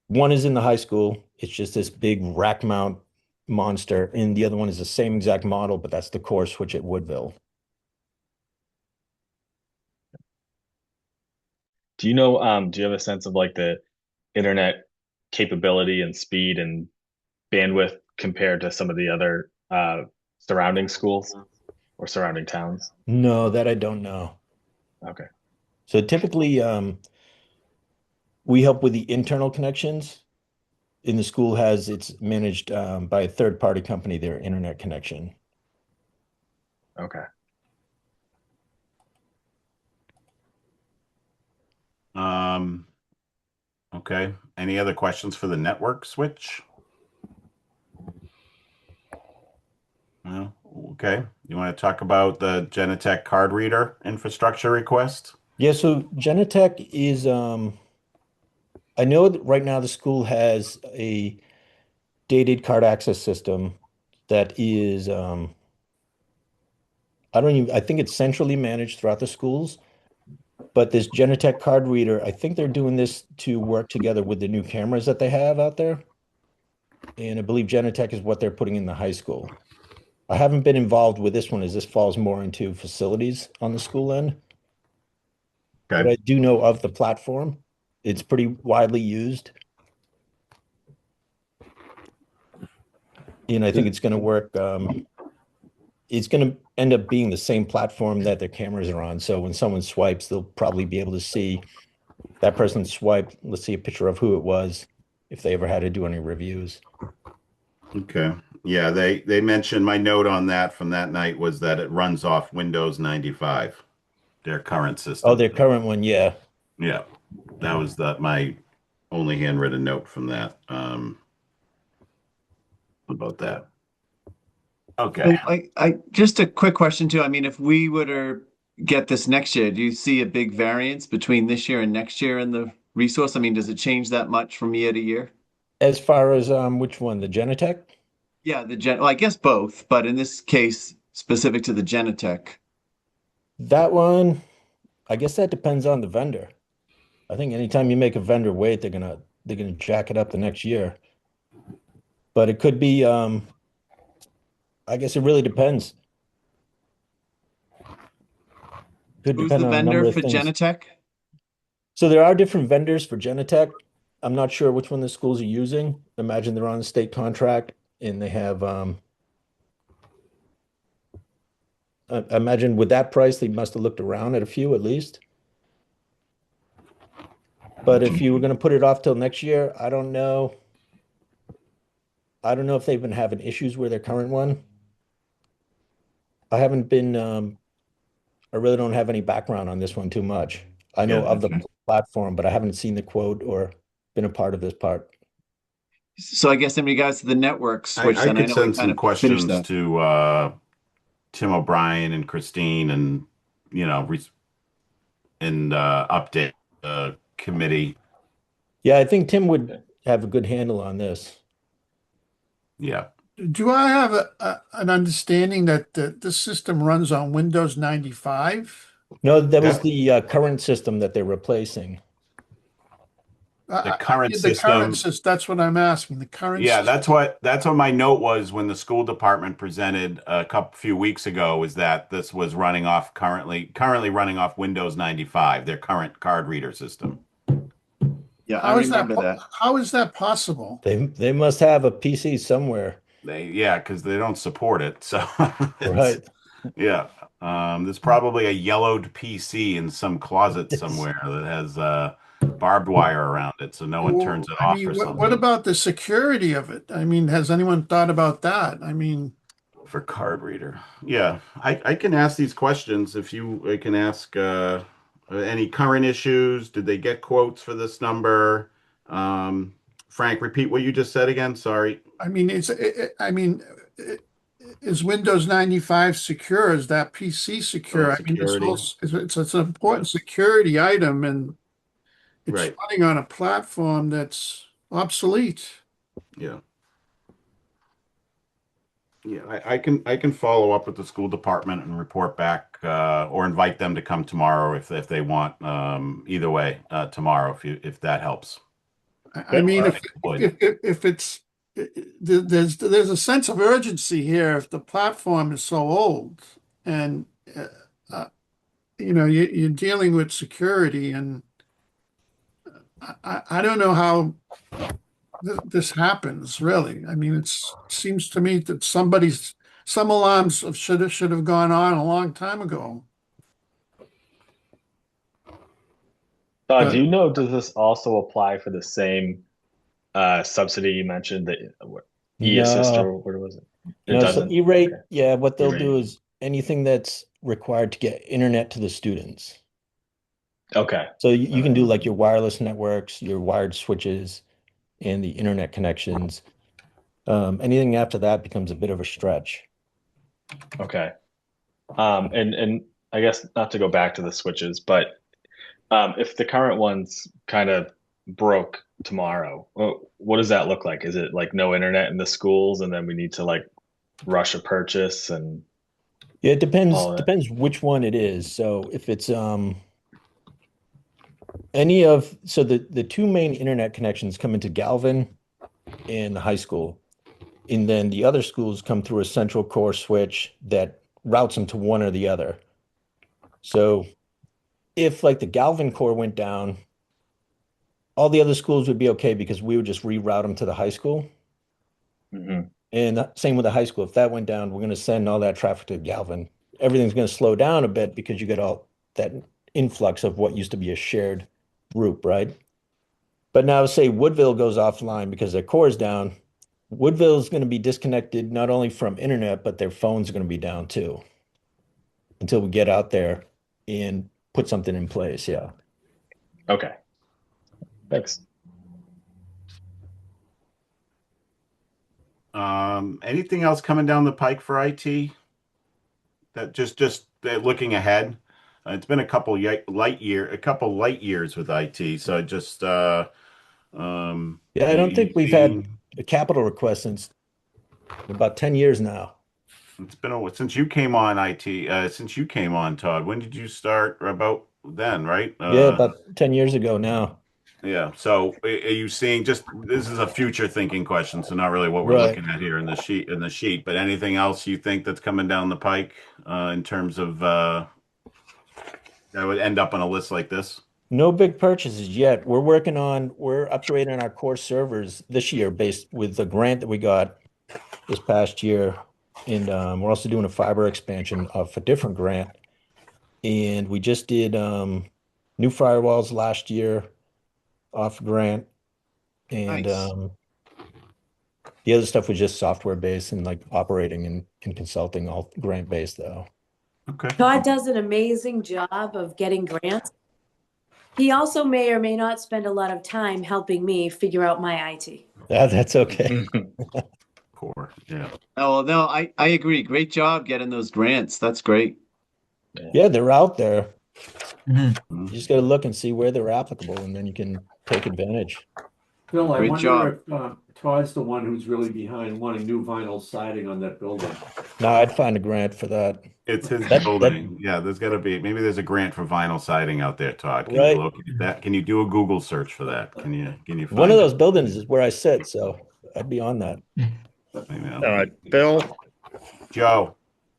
One is in the high school. It's just this big rack mount monster, and the other one is the same exact model, but that's the core switch at Woodville. Do you have a sense of like the internet capability and speed and bandwidth compared to some of the other surrounding schools or surrounding towns? No, that I don't know. Okay. So typically, we help with the internal connections. And the school has it's managed by a third-party company, their internet connection. Okay. Um, okay. Any other questions for the network switch? No. Okay. You want to talk about the Genetec card reader infrastructure request? Yeah, so Genetech is I know that right now the school has a dated card access system that is I think it's centrally managed throughout the schools, but this Genetech card reader, I think they're doing this to work together with the new cameras that they have out there. And I believe Genetech is what they're putting in the high school. I haven't been involved with this one as this falls more into facilities on the school end. but Okay. I do know of the platform. It's pretty widely used. And I think it's going to work. It's going to end up being the same platform that their cameras are on. So when someone swipes, they'll probably be able to see that person swiped. Let's see a picture of who it was if they ever had to do any reviews. Okay. Yeah, they mentioned my note on that from that night was that it runs off Windows 95, their current Oh, system. their current one, yeah. Yeah, that was my only handwritten note from that about that. Okay. So I just a quick question too. I mean, if we were to get this next year, do you see a big variance between this year and next year in the resource? I mean, does it change that much from year to year? As far as which one, the Genetech? Yeah, well, I guess both, but in this case, specific to the Genetech. That one, I guess that depends on the vendor. I think anytime you make a vendor wait, they're gonna jack it up the next year. But it could be I guess it really depends. Could Who's depend the on a vendor number of for things. Genetech? So there are different vendors for Genetech. I'm not sure which one the schools are using. Imagine they're on a state contract and they have I imagine with that price, they must have looked around at a few at least. But if you were going to put it off till next year, I don't know. I don't know if they've been having issues with their current one. I haven't been, I really don't have any background on this one too much. I know Yeah. of the platform, but I haven't seen the quote or been a part of this part. So I guess in regards to the network switch, I then I could know we send kind some of finished questions that. to Tim O'Brien and Christine and you know update the committee. Yeah, I think Tim would have a good handle on this. Yeah. Do I have an understanding that this system runs on Windows 95? No, that was That the current system that they're replacing. the I current need the current system. system. That's what I'm asking. The current Yeah, system. that's what my note was when the school department presented a few weeks ago was that this was running off currently running off Windows 95, their current card reader system. Yeah, I remember that. How is that possible? They must have a PC somewhere, Because they don't support it. So it's right? yeah. There's probably a yellowed PC in some closet somewhere that has barbed wire around it, so no one turns Well, it I off mean, or what something. about the security of it? I mean, has anyone thought about that? I mean, For card reader. Yeah, I can ask these questions if I can ask any current issues. Did they get quotes for this number? Frank, repeat what you just said again. Sorry. I mean, is Windows 95 secure? Is that PC Oh, secure? I mean, security. it's an Yeah, important security item, and it's right. running on a platform that's obsolete. Yeah. Yeah, I can follow up with the school department and report back or invite them to come tomorrow if they want. Either way, tomorrow if that helps. I Yep. mean, Employed. if it's there's a sense of urgency here if the platform is so old, and uh, uh, you're dealing with security, and I don't know how this happens really. I mean, it seems to me that some alarms should have gone on a long time ago. Do But you know, does this also apply for the same subsidy you mentioned, the e-assist, or No, what was it? It no. So doesn't. E-rate, Okay. yeah, what they'll E-rate. do is anything that's required to get internet to the students. Okay. So you can do like your wireless networks, your wired switches, and the internet connections. Anything after that becomes a bit of a stretch. Okay. And I guess not to go back to the switches, but if the current one's kind of broke tomorrow, what does that look like? Is it like no internet in the schools, and then we need to like rush a purchase and Yeah, it depends all that? depends which one it is. So if it's so the two main internet connections come into Galvin and the high school. And then the other schools come through a central core switch that routes them to one or the other. So if like the Galvin core went down, all the other schools would be okay because we would just reroute them to the high school. Mhm. And same with the high school. If that went down, we're going to send all that traffic to Galvin. Everything's going to slow down a bit because you get all that influx of what used to be a shared group, right? But now say Woodville goes offline because their core is down. Woodville is going to be disconnected not only from internet, but their phones are going to be down too until we get out there and put something in place. Yeah. Okay. Thanks. Anything else coming down the pike for IT? That just looking ahead. It's been a couple light years with IT. So just Yeah, I don't you think we've had seeing a capital request since about 10 years now. it's been since you came on IT. Since you came on, Todd. When did you start? About then, right? Yeah, about 10 years ago now. Yeah. So are you seeing just this is a future thinking question, so not really what we're Right. looking at here in the sheet, but anything else you think that's coming down the pike in terms of that would end up on a list like this? No big purchases yet. We're upgrading our core servers this year based with the grant that we got this past year. And we're also doing a fiber expansion of a different grant. And we just did new firewalls last year off grant. And Nice. the other stuff was just software based and like operating and consulting, all grant based though. Okay. Todd does an amazing job of getting grants. He also may or may not spend a lot of time helping me figure out my IT. That's okay. Core. Yeah. Oh, no, I agree. Great job getting those grants. That's great. Yeah, they're out there. Mhm. You just got to look and see where they're applicable, and then you can take advantage. Phil, I Great job. wonder if Todd's the one who's really behind wanting new vinyl siding on that building. Now, I'd find a grant for that. It's his That building. Yeah, there's got to be maybe there's a grant for vinyl siding out there, Todd. Can you right. locate that? Can you do a Google search for that? Can you One of find those it? buildings is where I sit, so I'd be on that. Bill, Joe.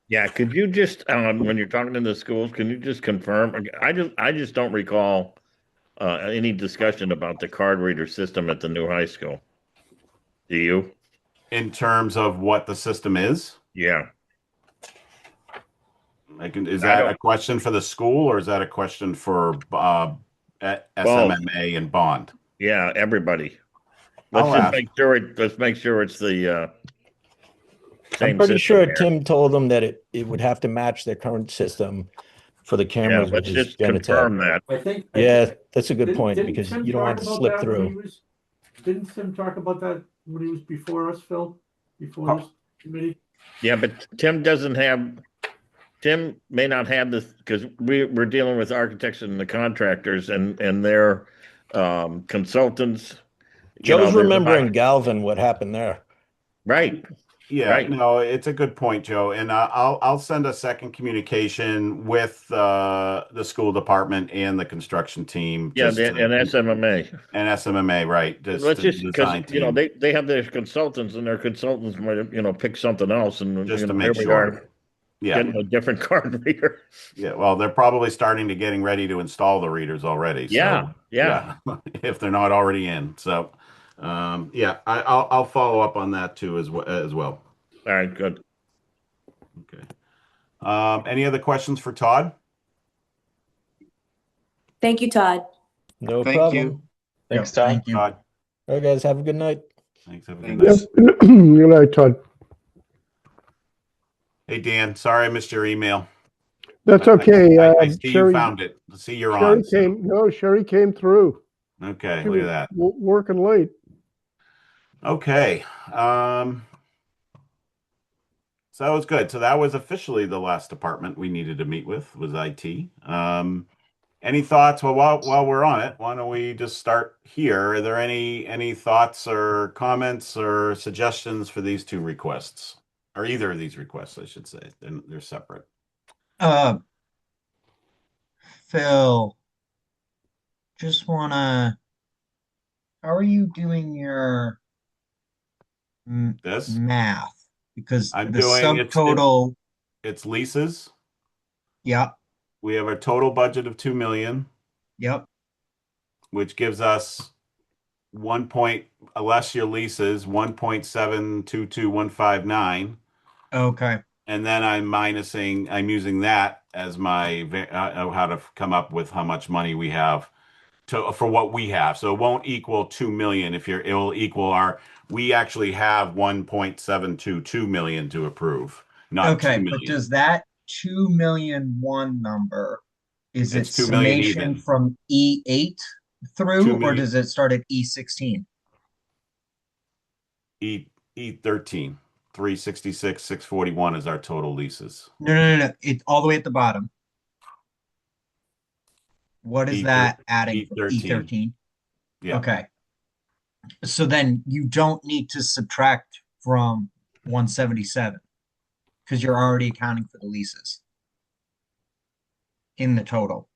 yeah, could you just when you're talking to the schools, can you just confirm? I just don't recall any discussion about the card reader system at the new high school. Do you? In terms of what the system is, Yeah. is I that don't. a question for the school or is that a question for Both. SMMA and bond? Yeah, everybody. I'll ask. Let's make sure it's the I'm same pretty system sure here. Tim told them that it would have to match their current system for the Yeah, cameras, which let's is just Genetec. confirm that. Yeah, that's a good Didn't, point didn't because Tim you don't talk want to about slip that when he through. was, didn't Tim talk about that when he was before us, Phil? Before this committee? Yeah, but Tim may not have this because we're dealing with architects and the contractors and their consultants. Joe's They're remembering not Galvin, what happened there. right, Yeah, right. no, it's a good point, Joe. And I'll send a second communication with the school department and the construction team, Yeah, just and SMMA. and SMMA, right? Just Let's to the just because design team, they have their consultants and their consultants might have pick something else and just to here make we are sure. Yeah, getting a different card reader. yeah. Well, they're probably starting to getting ready to install the readers already. Yeah, So yeah. yeah, if they're not already in. So yeah, I'll follow up on that too as well. All right, good. Okay. Any other questions for Todd? Thank you, Todd. No Thank problem. you. Thanks, Yep, Todd. thank you. Todd, All right, guys, have a good night. thanks. Have a good night. Thanks. Good night, Todd. Hey, Dan, sorry I missed your email. That's I- okay. I see you Sherry, found it. See you're Sherry on. So- came, no, Sherry came through. Okay, She look at was that. working late. Okay. So that was good. So that was officially the last department we needed to meet with was IT. Any thoughts? Well, while we're on it, why don't we just start here? Are there any thoughts or comments or suggestions for these two requests? Or either of these requests, I should say. They're separate. Uh, Phil, just wanna, how are you doing your This math? Because I'm the doing subtotal, it's leases. yeah, We have a total budget of 2 million, Yep. which gives us 1 point, less your leases, 1.722159. Okay. And then I'm using that as my, how to come up with how much money we have for what we have. So it won't equal 2 million it will equal we actually have 1.722 million to approve, not 2 Okay, but million. does that 2,000,001 number, is it It's 2 million summation even. from E8 2 through, or million, does it start at E16? E13, 366, 641 is our total leases. No, no, no, no. It's all the way at the bottom. What is that adding from E13. E13? Yeah. Okay. So then you don't need to subtract from 177 because you're already accounting for the leases in the total.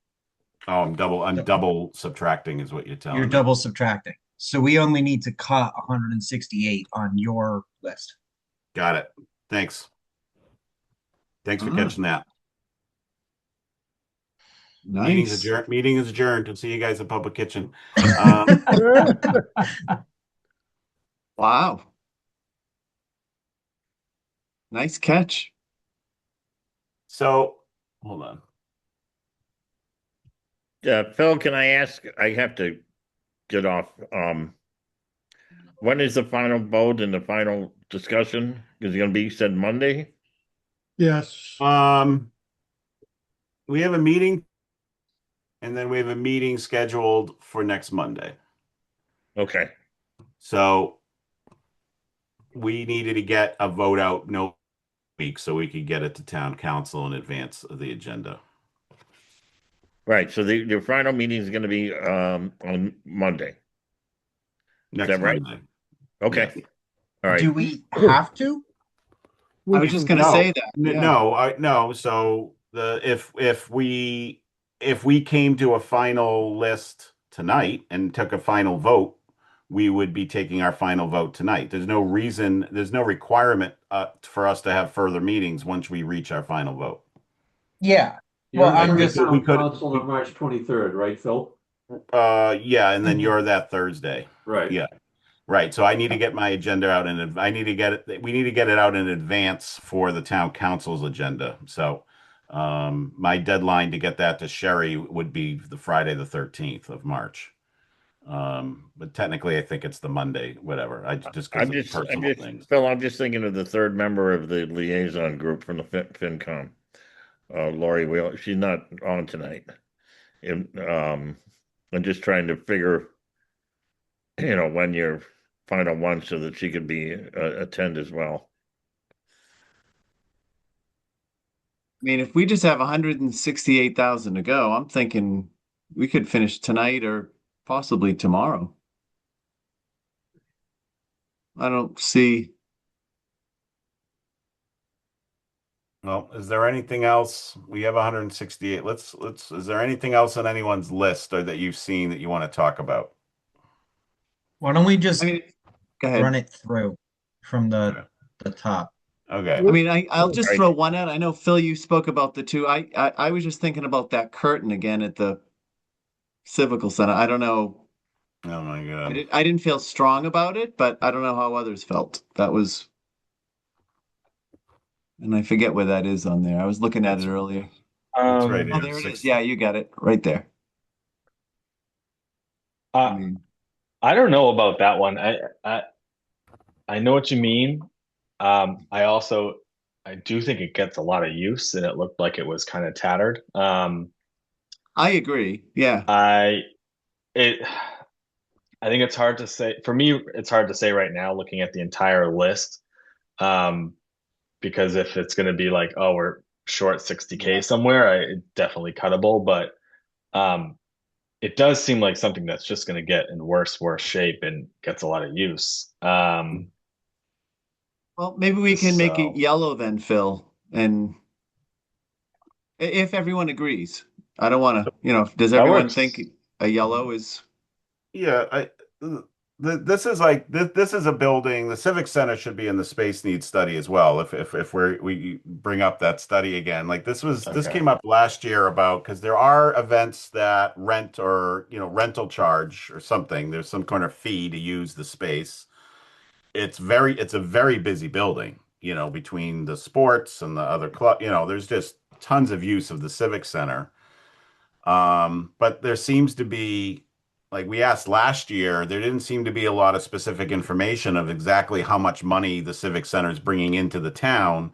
Oh, I'm So double subtracting is what you're you're telling me. double subtracting. So we only need to cut 168 on your list. Got it. Thanks. Thanks for Ah, catching that. nice. Meeting is adjourned. I'll see you guys at Public Kitchen. Um, Wow. Nice catch. so hold on. Phil, can I ask? I have to get off. When is the final vote and the final discussion? Is it going to be said Monday? Yes. We have a meeting and then we have a meeting scheduled for next Monday. Okay. So we needed to get a vote out no week so we could get it to town council in advance of the agenda. Right. So the final meeting is going to be on Monday. Next that right? Monday. Okay. Yes. All right. Do we have to? I was just going to say that. Yeah. No. So if we came to a final list tonight and took a final vote, we would be taking our final vote tonight. There's no requirement for us to have further meetings once we reach our final vote. Yeah. You're Well, in I'm front of just, town council on March 23rd, right, Phil? Yeah, and then Mhm. you're that Thursday. Right. Yeah. Right. So I need to get my agenda out and I need to get it. We need to get it out in advance for the town council's agenda. So my deadline to get that to Sherry would be the Friday, the 13th of March. But technically I think it's the Monday, whatever. I just because of personal things. Phil, I'm just thinking of the third member of the liaison group from the FinCom. Lori Wheel, she's not on tonight. And, I'm just trying to figure, when your final one so that she could be attend as well. I mean, if we just have 168,000 to go, I'm thinking we could finish tonight or possibly tomorrow. I don't see. Well, is there anything else? We have 168. Is there anything else on anyone's list or that you've seen that you want to talk about? why don't we I just mean, go run ahead. it through from Okay. the top? Okay. I mean, I'll just Right. throw one out. I know Phil, you spoke about the two. I was just thinking about that curtain again at the Civical Center. I don't know. Oh my God. I didn't feel strong about it, but I don't know how others felt. That was, and I forget where that is on there. I was looking at it It's earlier. it's right Oh, here. there it is. Six. Yeah, you got it right there. I Uh, mean, I don't know about that one. I know what you mean. I do think it gets a lot of use, and it looked like it was kind of tattered. I agree. Yeah. I it I think it's hard to say. For me, it's hard to say right now, looking at the entire list, um, because if it's going to be like, oh, we're short 60K somewhere, definitely cuttable. But um, it does seem like something that's just going to get in worse shape and gets a lot of use. Well, maybe we can make it So yellow then, Phil, and if everyone agrees. I don't want to, does that everyone works. think a yellow is? Yeah, this is like this is a building. The Civic Center should be in the space needs study as well. If we bring up that study again, like this Okay. came up last year about because there are events that rent or rental charge or something. There's some kind of fee to use the space. It's a very busy building. Between the sports and the other club. There's just tons of use of the Civic Center. But there seems to be, like we asked last year, there didn't seem to be a lot of specific information of exactly how much money the Civic Center is bringing into the town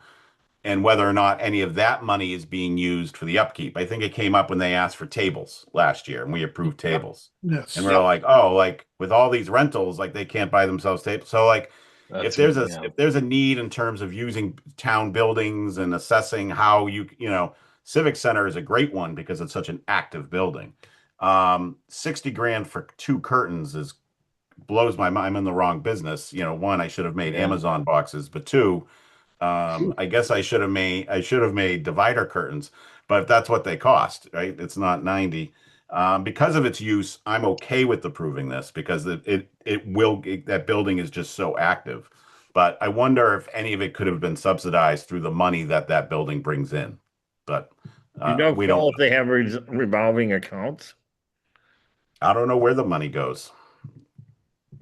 and whether or not any of that money is being used for the upkeep. I think it came up when they asked for tables last year and we approved tables. And Yes. we're like, oh, like with all these rentals, like they can't buy themselves tables. So like if That's there's good, a yeah. if there's a need in terms of using town buildings and assessing how Civic Center is a great one because it's such an active building. 60 grand for two curtains is blows my mind. I'm in the wrong business. One, I should have made Yeah. Amazon boxes, but two, I guess I should have made divider curtains, but that's what they cost, right? It's not 90. Because of its use, I'm okay with approving this because that building is just so active. But I wonder if any of it could have been subsidized through the money that building brings in. But You know, we don't. Phil, if they have revolving accounts? I don't know where the money goes.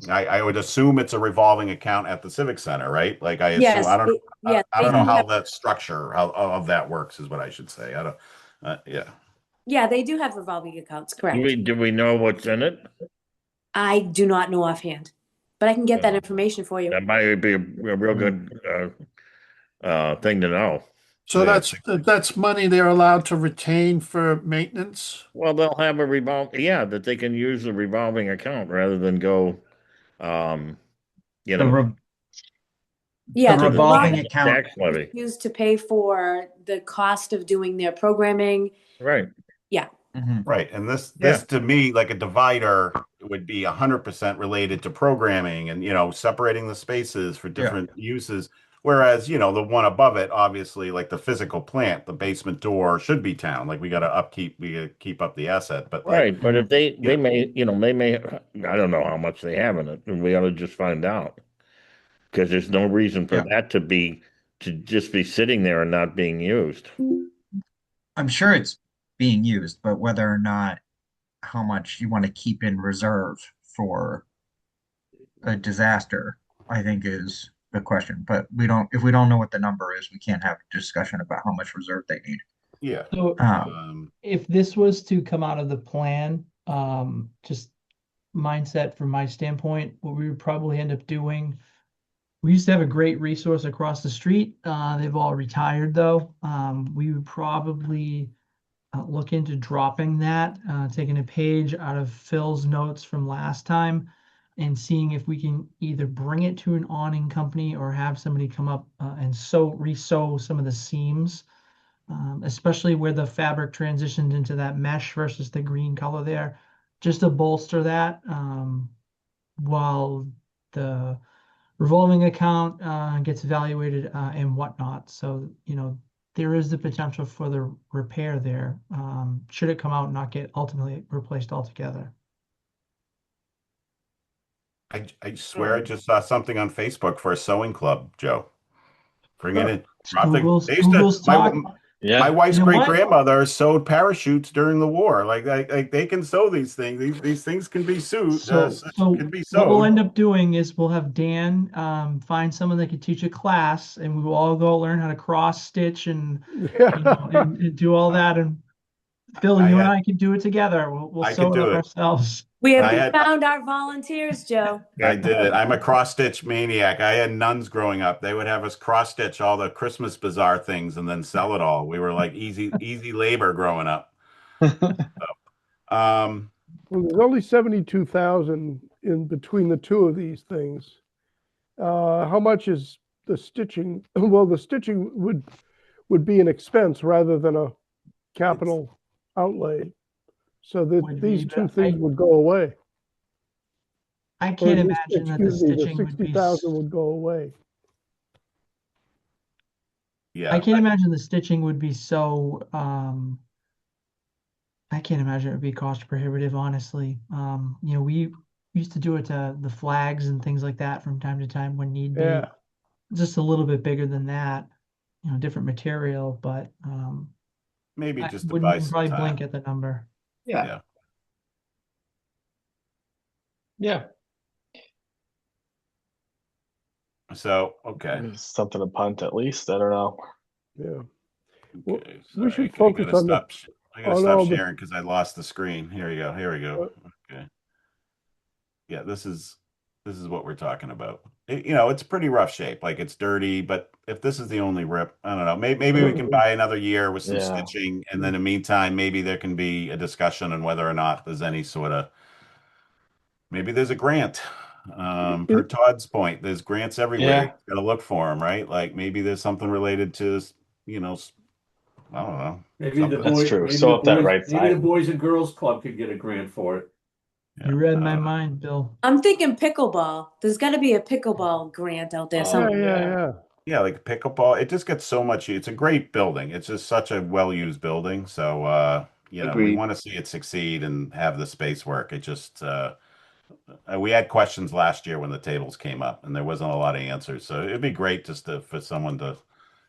I would assume it's a revolving account at the Civic Center, right? Like I assume. Yes, I don't. yes, I they don't know do how have, that structure how of that works is what I should say. I don't. Yeah. yeah, they do have revolving accounts, Do correct. we know what's in it? I do not know offhand, but I can get that information for you. That might be a real good thing to know. So Yeah, that's money they're allowed to retain for maintenance. Well, they'll have a yeah, that they can use a revolving account rather than go, um, you The know, re Yeah, the the to the revolving revolving account, tax levy. used to pay for the cost of doing their programming. Right. Yeah, mhm. right. And this Yeah. to me, like a divider would be 100% related to programming and separating the spaces for Yeah. different uses. Whereas, the one above it, obviously, like the physical plant, the basement door should be town. Like we gotta keep up the asset. But like, Right. But if they you know, they may, I don't know how much they have in it, and we ought to just find out because there's no reason for Yeah. that to just be sitting there and not being used. I'm sure it's being used, but whether or not how much you want to keep in reserve for a disaster, I think is the question. But if we don't know what the number is, we can't have a discussion about how much reserve they need. yeah. So if this was to come out of the plan, just mindset from my standpoint, what we would probably end up doing, we used to have a great resource across the street. They've all retired though. We would probably look into dropping that, taking a page out of Phil's notes from last time and seeing if we can either bring it to an awning company or have somebody come up and re-sew some of the seams, especially where the fabric transitioned into that mesh versus the green color there, just to bolster that while the revolving account gets evaluated and whatnot. So, there is the potential for the repair there, should it come out and not get ultimately replaced altogether. I swear I just saw something on Facebook for a sewing club, Joe. Bring it in. Drop the. Google's They used to. Google's talk. My Yeah. wife's You know great what? grandmother sewed parachutes during the war. Like they can sew these things. These things can be sewed. So Can be what we'll sewed. end up doing is we'll have Dan find someone that can teach a class, and we will all go learn how to cross stitch and and do all that. And Phil, I you and had. I can do it together. We'll I sew could it do up it. ourselves. we I have had. found our volunteers, Joe. I did it. I'm a cross stitch maniac. I had nuns growing up. They would have us cross stitch all the Christmas bazaar things and then sell it all. We were like easy labor growing up. Um, Well, there's only 72,000 in between the two of these things. How much is the stitching? Well, the stitching would be an expense rather than a capital outlay. So that Would these be, two but things would go away. I Or can't at least, imagine that the excuse me, the stitching would be. 60,000 would go away. yeah. I can't imagine the stitching would be so. I can't imagine it would be cost prohibitive, honestly. We used to do it to the flags and things like that from time to time when need be. Yeah. Just a little bit bigger than that, different material, but Maybe I just to wouldn't buy even some probably time. blink at the number. Yeah. Yeah. Yeah, So, okay. something to punt at least. I don't know. Yeah. Well, Okay. we Sorry. should I focus gotta on stop. I gotta on stop all the, sharing because I lost the screen. Here we go. Here we go. uh, Okay. Yeah, this is what we're talking about. It's pretty rough shape. Like it's dirty, but if this is the only rip, I don't know. Maybe we can buy another year with some Yeah. stitching, and then in the meantime, maybe there can be a discussion on whether or not there's any sort of maybe there's a grant. Per it, Todd's point, there's grants everywhere. You Yeah, gotta look for them, right? Like maybe there's something related to, I don't know, something. that's true. So up that right Maybe the side. Boys and Girls Club could get a grant for it. Yeah, You read I my don't know. mind, Bill. I'm thinking pickleball. There's got to be a pickleball grant out there yeah, Oh, somewhere. yeah, yeah. yeah. Yeah, like pickleball, it just gets so much. It's a great building. It's just such a well-used building. So, we Agreed. want to see it succeed and have the space work. It just, we had questions last year when the tables came up, and there wasn't a lot of answers. So it'd be great just for someone to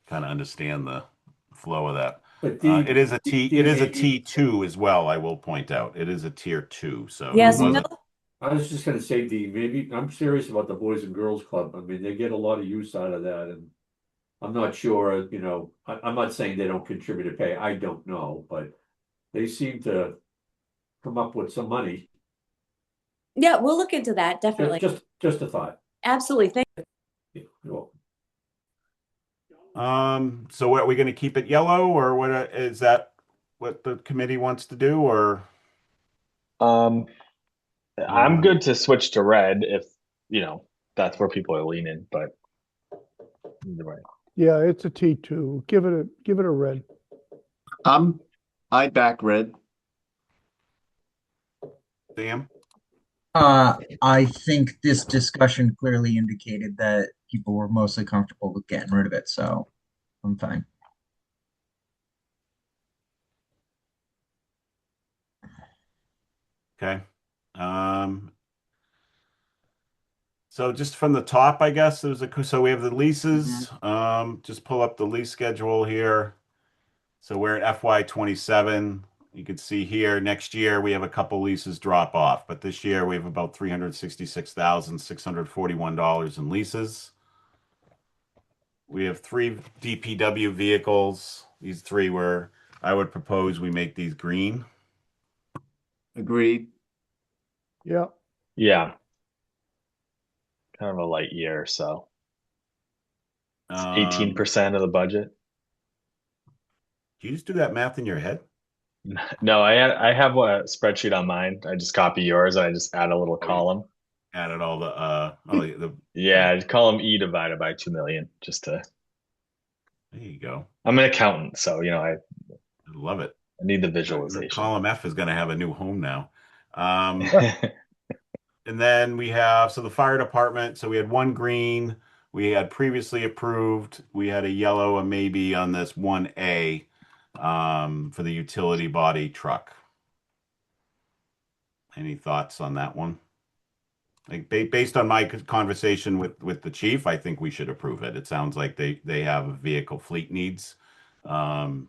kind of understand the flow of that. But It is a It is a maybe, T2 as well. I will point out it is a tier two, so it Yes, maybe, Bill. wasn't. I was just gonna say, D, maybe, I'm serious about the Boys and Girls Club. I mean, they get a lot of use out of that, and I'm not sure, I'm not saying they don't contribute to pay. I don't know, but they seem to come up with some money. Yeah, we'll look into that, definitely. Just a thought. Absolutely. Thank Yeah, well, So what, are we going to keep it yellow, or what is that what the committee wants to do, or Um, I'm um, good to switch to red if, that's where people are leaning, but either way. Yeah, it's a T2. Give it a red. I'd back red. Sam? I think this discussion clearly indicated that people were mostly comfortable with getting rid of it, so I'm fine. Okay. So just from the top, I guess so we have the leases. Just pull up the lease schedule here. So we're at FY 27. You can see here next year we have a couple leases drop off, but this year we have about $366,641 in leases. We have 3 DPW vehicles. These 3 were, I would propose we make these green. Agreed. Yeah. Yeah. Kind of a light year, so it's Um, 18% of the budget. do you just do that math in your head? No, I have a spreadsheet on mine. I just copy yours and I just add a little Oh, you column. added all Yeah, I'd column E divided by 2 million just to, there you go. I'm an accountant, so I love it. I need the Your visualization. column F is going to have a new home now. And then we have, so the fire department, so we had 1 green, we had previously approved, we had a yellow, and maybe on this 1A for the utility body truck. Any thoughts on that one? Like based on my conversation with the chief, I think we should approve it. It sounds like they have vehicle fleet needs. Um,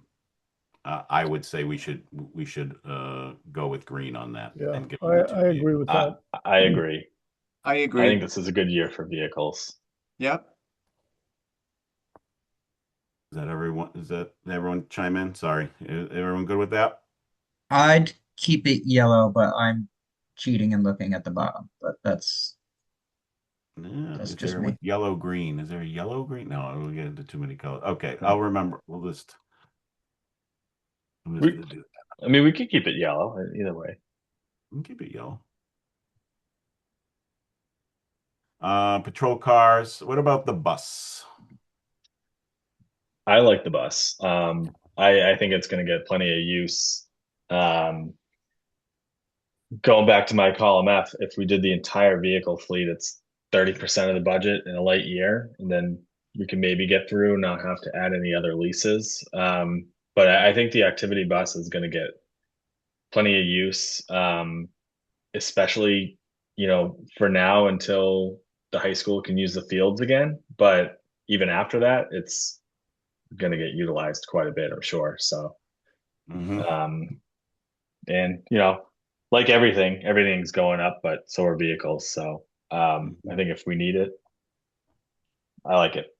I would say we should go with green on that Yeah. and give them the 2 I agree with I, that. I agree. I I agree. think this is a good year for vehicles. Yep. Is that everyone chime in? Sorry. Is everyone good with that? I'd keep it yellow, but I'm cheating and looking at the bottom. But that's Is just there me. with yellow green? Is there a yellow green? No, we'll get into too many colors. Okay, I'll remember. I'm just We, gonna do I mean, we could keep it yellow either way. keep it yellow. Patrol cars. What about the bus? I like the bus. I think it's going to get plenty of use. Um, Going back to my column F, if we did the entire vehicle fleet, it's 30% of the budget in a light year, and then we can maybe get through and not have to add any other leases. But I think the activity bus is going to get plenty of use, especially for now until the high school can use the fields again. But even after that, it's going to get utilized quite a bit, I'm sure. So, Mhm. and like everything's going up, but so are vehicles. So, I think if we need it, I like it.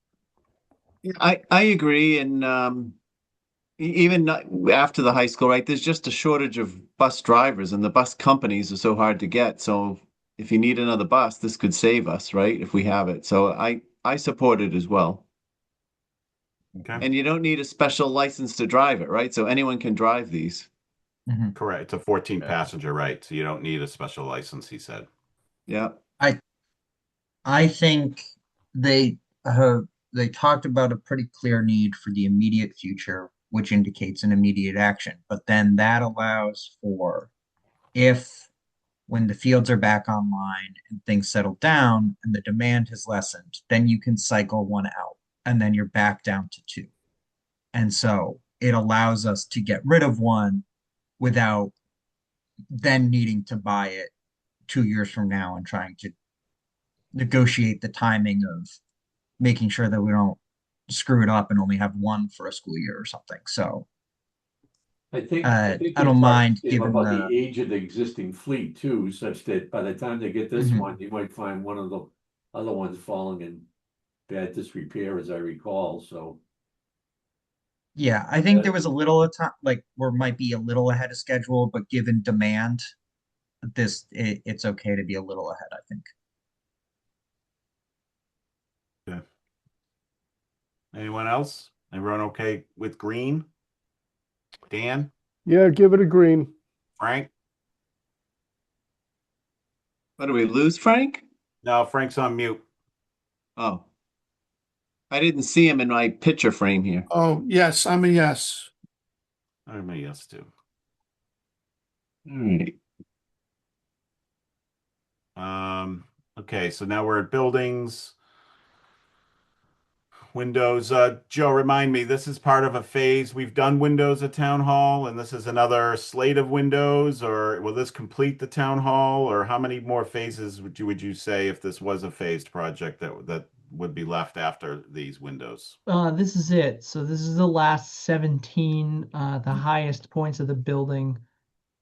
Yeah, I agree. And even after the high school, right, there's just a shortage of bus drivers and the bus companies are so hard to get. So if you need another bus, this could save us, right? If we have it. So I support it as well. Okay. And you don't need a special license to drive it, right? So anyone can drive these. Mhm. Correct. It's a 14 Yeah. passenger, right? So you don't need a special license, he said. Yeah. I think they they talked about a pretty clear need for the immediate future, which indicates an immediate action. But then that allows for if when the fields are back online and things settle down and the demand has lessened, then you can cycle one out and then you're back down to two. And so it allows us to get rid of one without then needing to buy it 2 years from now and trying to negotiate the timing of making sure that we don't screw it up and only have one for a school year or something. So I think I they don't talked mind given about the the age of the existing fleet too, such that by the time they get this Mhm. one, you might find one of the other ones falling in bad disrepair, as I recall, so. Yeah, I think there was a little time like we might be a little ahead of schedule, but given demand, it's okay to be a little ahead, I think. Okay. Anyone else? Everyone okay with green? Dan? Yeah, give it a green. Frank? What do we lose, Frank? No, Frank's on mute. Oh, I didn't see him in my picture frame here. Oh, yes, I'm a yes. I'm a yes too. All right. Okay, so now we're at buildings. Windows. Joe, remind me, this is part of a phase. We've done Windows at Town Hall, and this is another slate of windows, or will this complete the Town Hall, or how many more phases would you say if this was a phased project that would be left after these windows? This is it. So this is the last 17, the highest points of the building.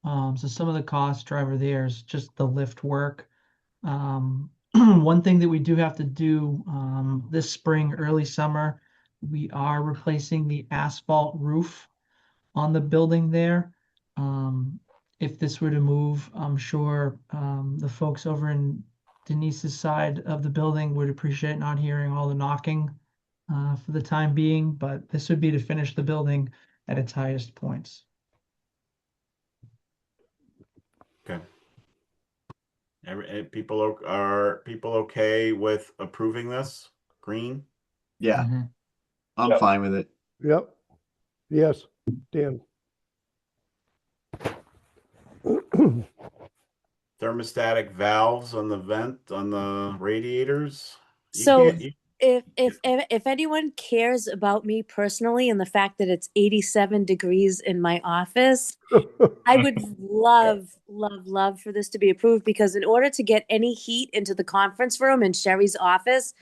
So some of the cost driver there is just the lift work. One thing that we do have to do this spring, early summer, we are replacing the asphalt roof on the building there. Um, if this were to move, I'm sure the folks over in Denise's side of the building would appreciate not hearing all the knocking for the time being, but this would be to finish the building at its highest points. Okay. Are people okay with approving this? Green? Yeah, Mhm. I'm Yep. fine with it. Yep. Yes, Dan. Thermostatic valves on the vent on the radiators? You So can't. if anyone cares about me personally and the fact that it's 87 degrees in my office, I would love for this to be approved because in order to get any heat into the conference room in Sherry's office,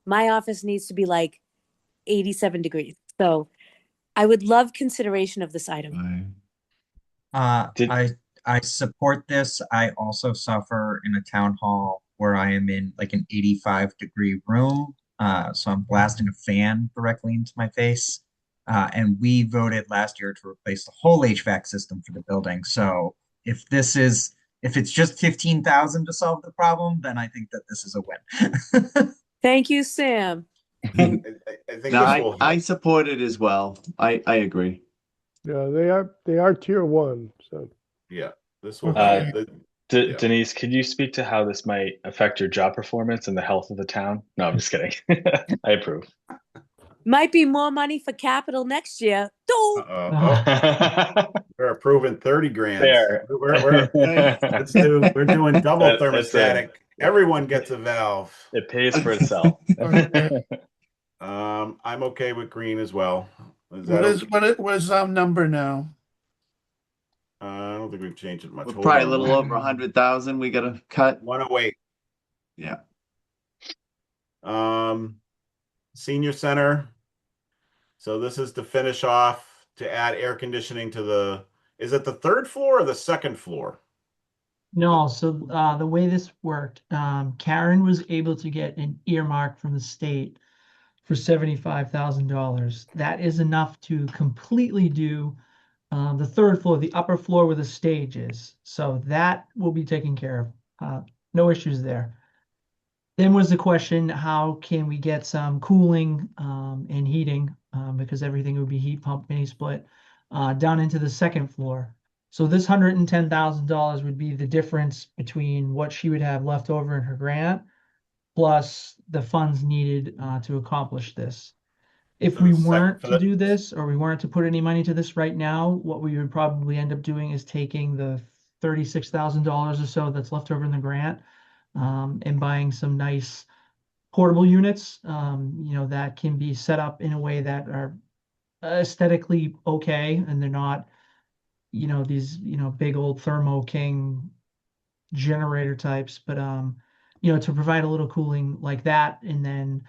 my office needs to be like 87 degrees. So I would love consideration of this item. Did I support this. I also suffer in a town hall where I am in like an 85-degree room. So I'm blasting a fan directly into my face. And we voted last year to replace the whole HVAC system for the building. So if it's just 15,000 to solve the problem, then I think that this is a win. Thank you, Sam. I think No, this will I help. support it as well. I agree. Yeah, they are tier one. So Yeah, this will help. Okay. Yeah. Denise, could you speak to how this might affect your job performance and the health of the town? No, I'm just kidding. I approve. Might be more money for capital next year. Dope. Uh-oh. Oh, we're approving 30 grand. Fair. We're doing double That's it. thermostatic. Everyone gets a valve. It pays for itself. Okay. I'm okay with green as well. Is that What is okay? what is our number now? I don't think we've changed it much. We're Hold probably a on. little over 100,000 we gotta cut. 108. Yeah. Senior center. So this is to finish off to add air conditioning to is it the third floor or the second floor? No, so the way this worked, Karen was able to get an earmark from the state for $75,000. That is enough to completely do the third floor, the upper floor where the stage is. So that will be taken care of. No issues there. Then was the question, how can we get some cooling and heating because everything would be heat pump mini split down into the second floor. So this $110,000 would be the difference between what she would have left over in her grant plus the funds needed to accomplish this. If For we the sec weren't for to the do this, or we weren't to put any money to this right now, what we would probably end up doing is taking the $36,000 or so that's left over in the grant and buying some nice portable units, that can be set up in a way that are aesthetically okay, and they're not, these, big old Thermo King generator types, but to provide a little cooling like that. And then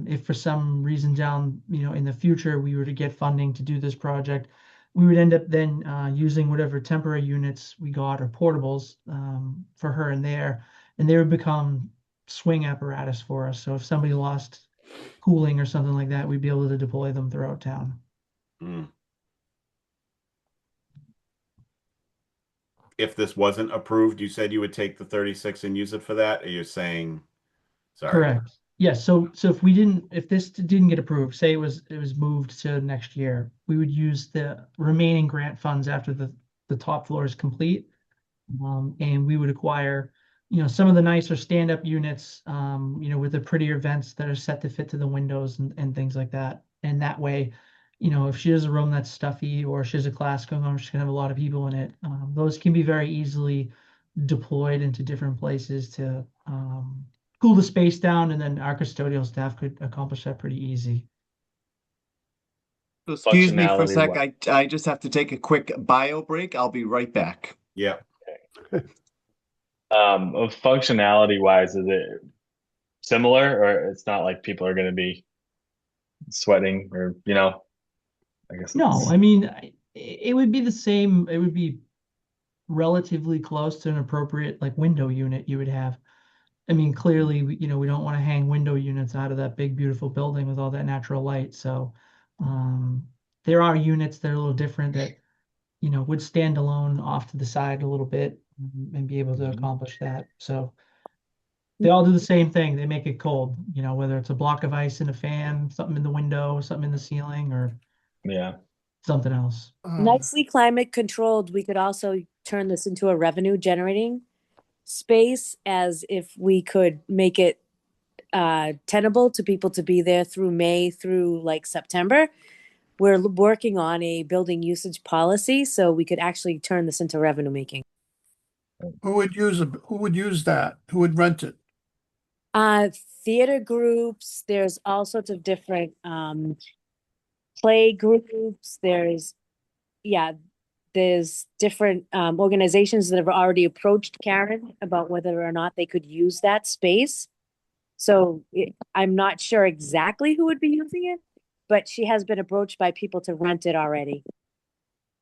if for some reason down, in the future we were to get funding to do this project, we would end up then using whatever temporary units we got or portables for her in there, and they would become swing apparatus for us. So if somebody lost cooling or something like that, we'd be able to deploy them throughout town. If this wasn't approved, you said you would take the 36 and use it for that, or you're saying, sorry. Correct. Yes. So if this didn't get approved, say it was moved to next year, we would use the remaining grant funds after the top floor is complete. And we would acquire, some of the nicer stand-up units, with the prettier vents that are set to fit to the windows and things like that. And that way, if she has a room that's stuffy or she has a class going on, she's gonna have a lot of people in it. Those can be very easily deployed into different places to cool the space down, and then our custodial staff could accomplish that pretty easy. So excuse me for a sec. Functionality, I just have to take a quick bio break. I'll be right back. Yeah. of functionality wise, is it similar, or it's not like people are going to be sweating, or I guess No, it's I mean, it would be the same. It would be relatively close to an appropriate like window unit you would have. I mean, clearly, we don't want to hang window units out of that big, beautiful building with all that natural light. So, there are units that are a little different that, would stand alone off to the side a little bit and be able to accomplish that. So they all do the same thing. They make it cold, whether it's a block of ice in a fan, something in the window, something in the ceiling, or yeah. something else. Nicely climate controlled, we could also turn this into a revenue generating space, as if we could make it tenable to people to be there through May through like September. We're working on a building usage policy, so we could actually turn this into revenue making. Who would use that? Who would rent it? Theater groups, there's all sorts of different play groups. There's different organizations that have already approached Karen about whether or not they could use that space. So I'm not sure exactly who would be using it, but she has been approached by people to rent it already.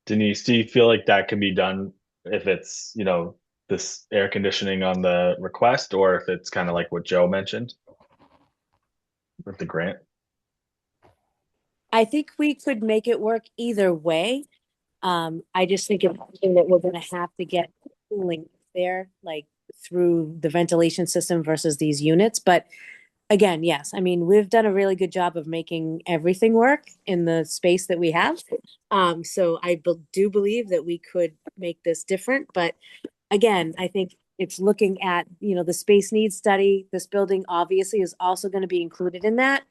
Denise, do you feel like that can be done if it's, this air conditioning on the request, or if it's kind of like what Joe mentioned with the grant? I think we could make it work either way. I just think it's something that we're going to have to get cooling there, like through the ventilation system versus these units. But again, yes, I mean, we've done a really good job of making everything work in the space that we have. So I do believe that we could make this different. But again, I think it's looking at, the space needs study. This building obviously is also going to be included in that.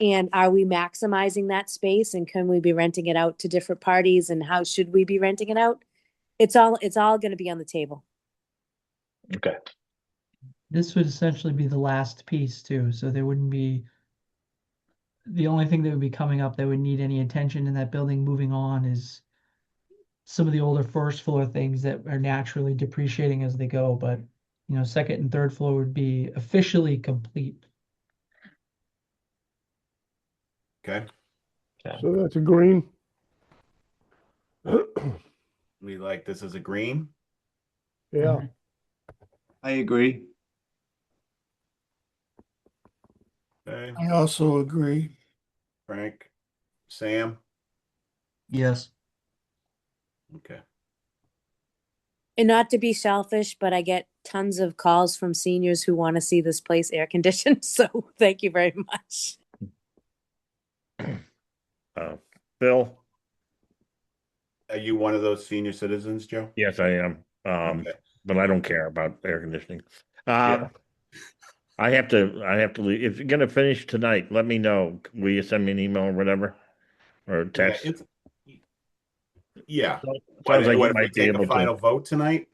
And are we maximizing that space, and can we be renting it out to different parties, and how should we be renting it out? It's all going to be on the table. Okay. This would essentially be the last piece too. So there wouldn't be, the only thing that would be coming up that would need any attention in that building moving on is some of the older first floor things that are naturally depreciating as they go, but second and third floor would be officially complete. Okay. So that's a green. We like this as a green. Yeah. I agree. Okay. I also agree. Frank, Sam. Yes. Okay. And not to be selfish, but I get tons of calls from seniors who want to see this place air conditioned. So thank you very much. Bill? Are you one of those senior citizens, Joe? Yes, I am. Okay. But I don't care about air conditioning. Yeah. I have to leave. If you're gonna finish tonight, let me know. Will you send me an email or whatever? Or Yeah, text? it's yeah. Sounds like What you if we might be take a able to. final vote tonight?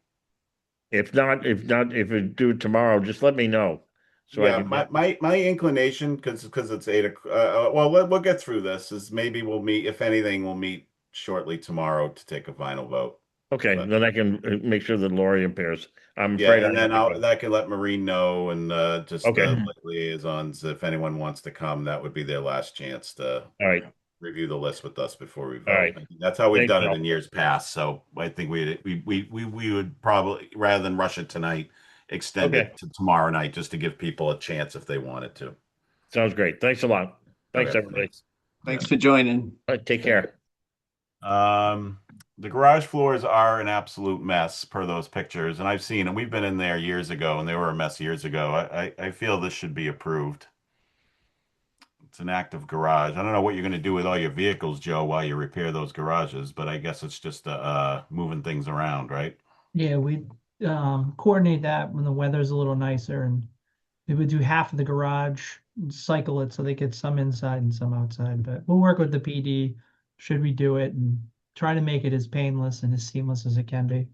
If we do it tomorrow, just let me know. So I Yeah, can get, my inclination, because it's 8 o'clock. Well, we'll get through this. Is maybe we'll meet. If anything, we'll meet shortly tomorrow to take a final vote. okay, But then I can make sure that Lori appears. I'm yeah, afraid I and have then to I'll go. that can let Maureen know, and just Okay, liaisons if anyone wants to come. That would be their last chance to all right, review the list with us before we all vote. right. That's how we've Thanks, done it Bill. in years past. So I think we would probably, rather than rush it tonight, extend Okay, it to tomorrow night just to give people a chance if they wanted to. sounds great. Thanks a lot. Thanks, Okay, everybody. thanks. Thanks for joining. All right, take care. The garage floors are an absolute mess per those pictures, and I've seen them. We've been in there years ago, and they were a mess years ago. I feel this should be approved. It's an active garage. I don't know what you're going to do with all your vehicles, Joe, while you repair those garages, but I guess it's just moving things around, right? Yeah, we coordinate that when the weather's a little nicer, and we would do half of the garage, cycle it so they get some inside and some outside. But we'll work with the PD should we do it and try to make it as painless and as seamless as it can be.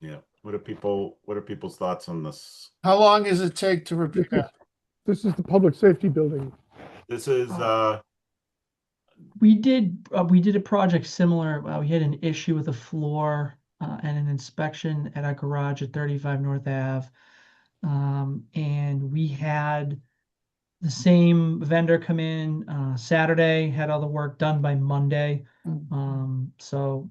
Yeah. What are people's thoughts on this? How long does it take to This is, repair? this is the public safety building. This is We did a project similar. We had an issue with a floor and an inspection at our garage at 35 North Ave. And we had the same vendor come in Saturday, had all the work done by Monday. So,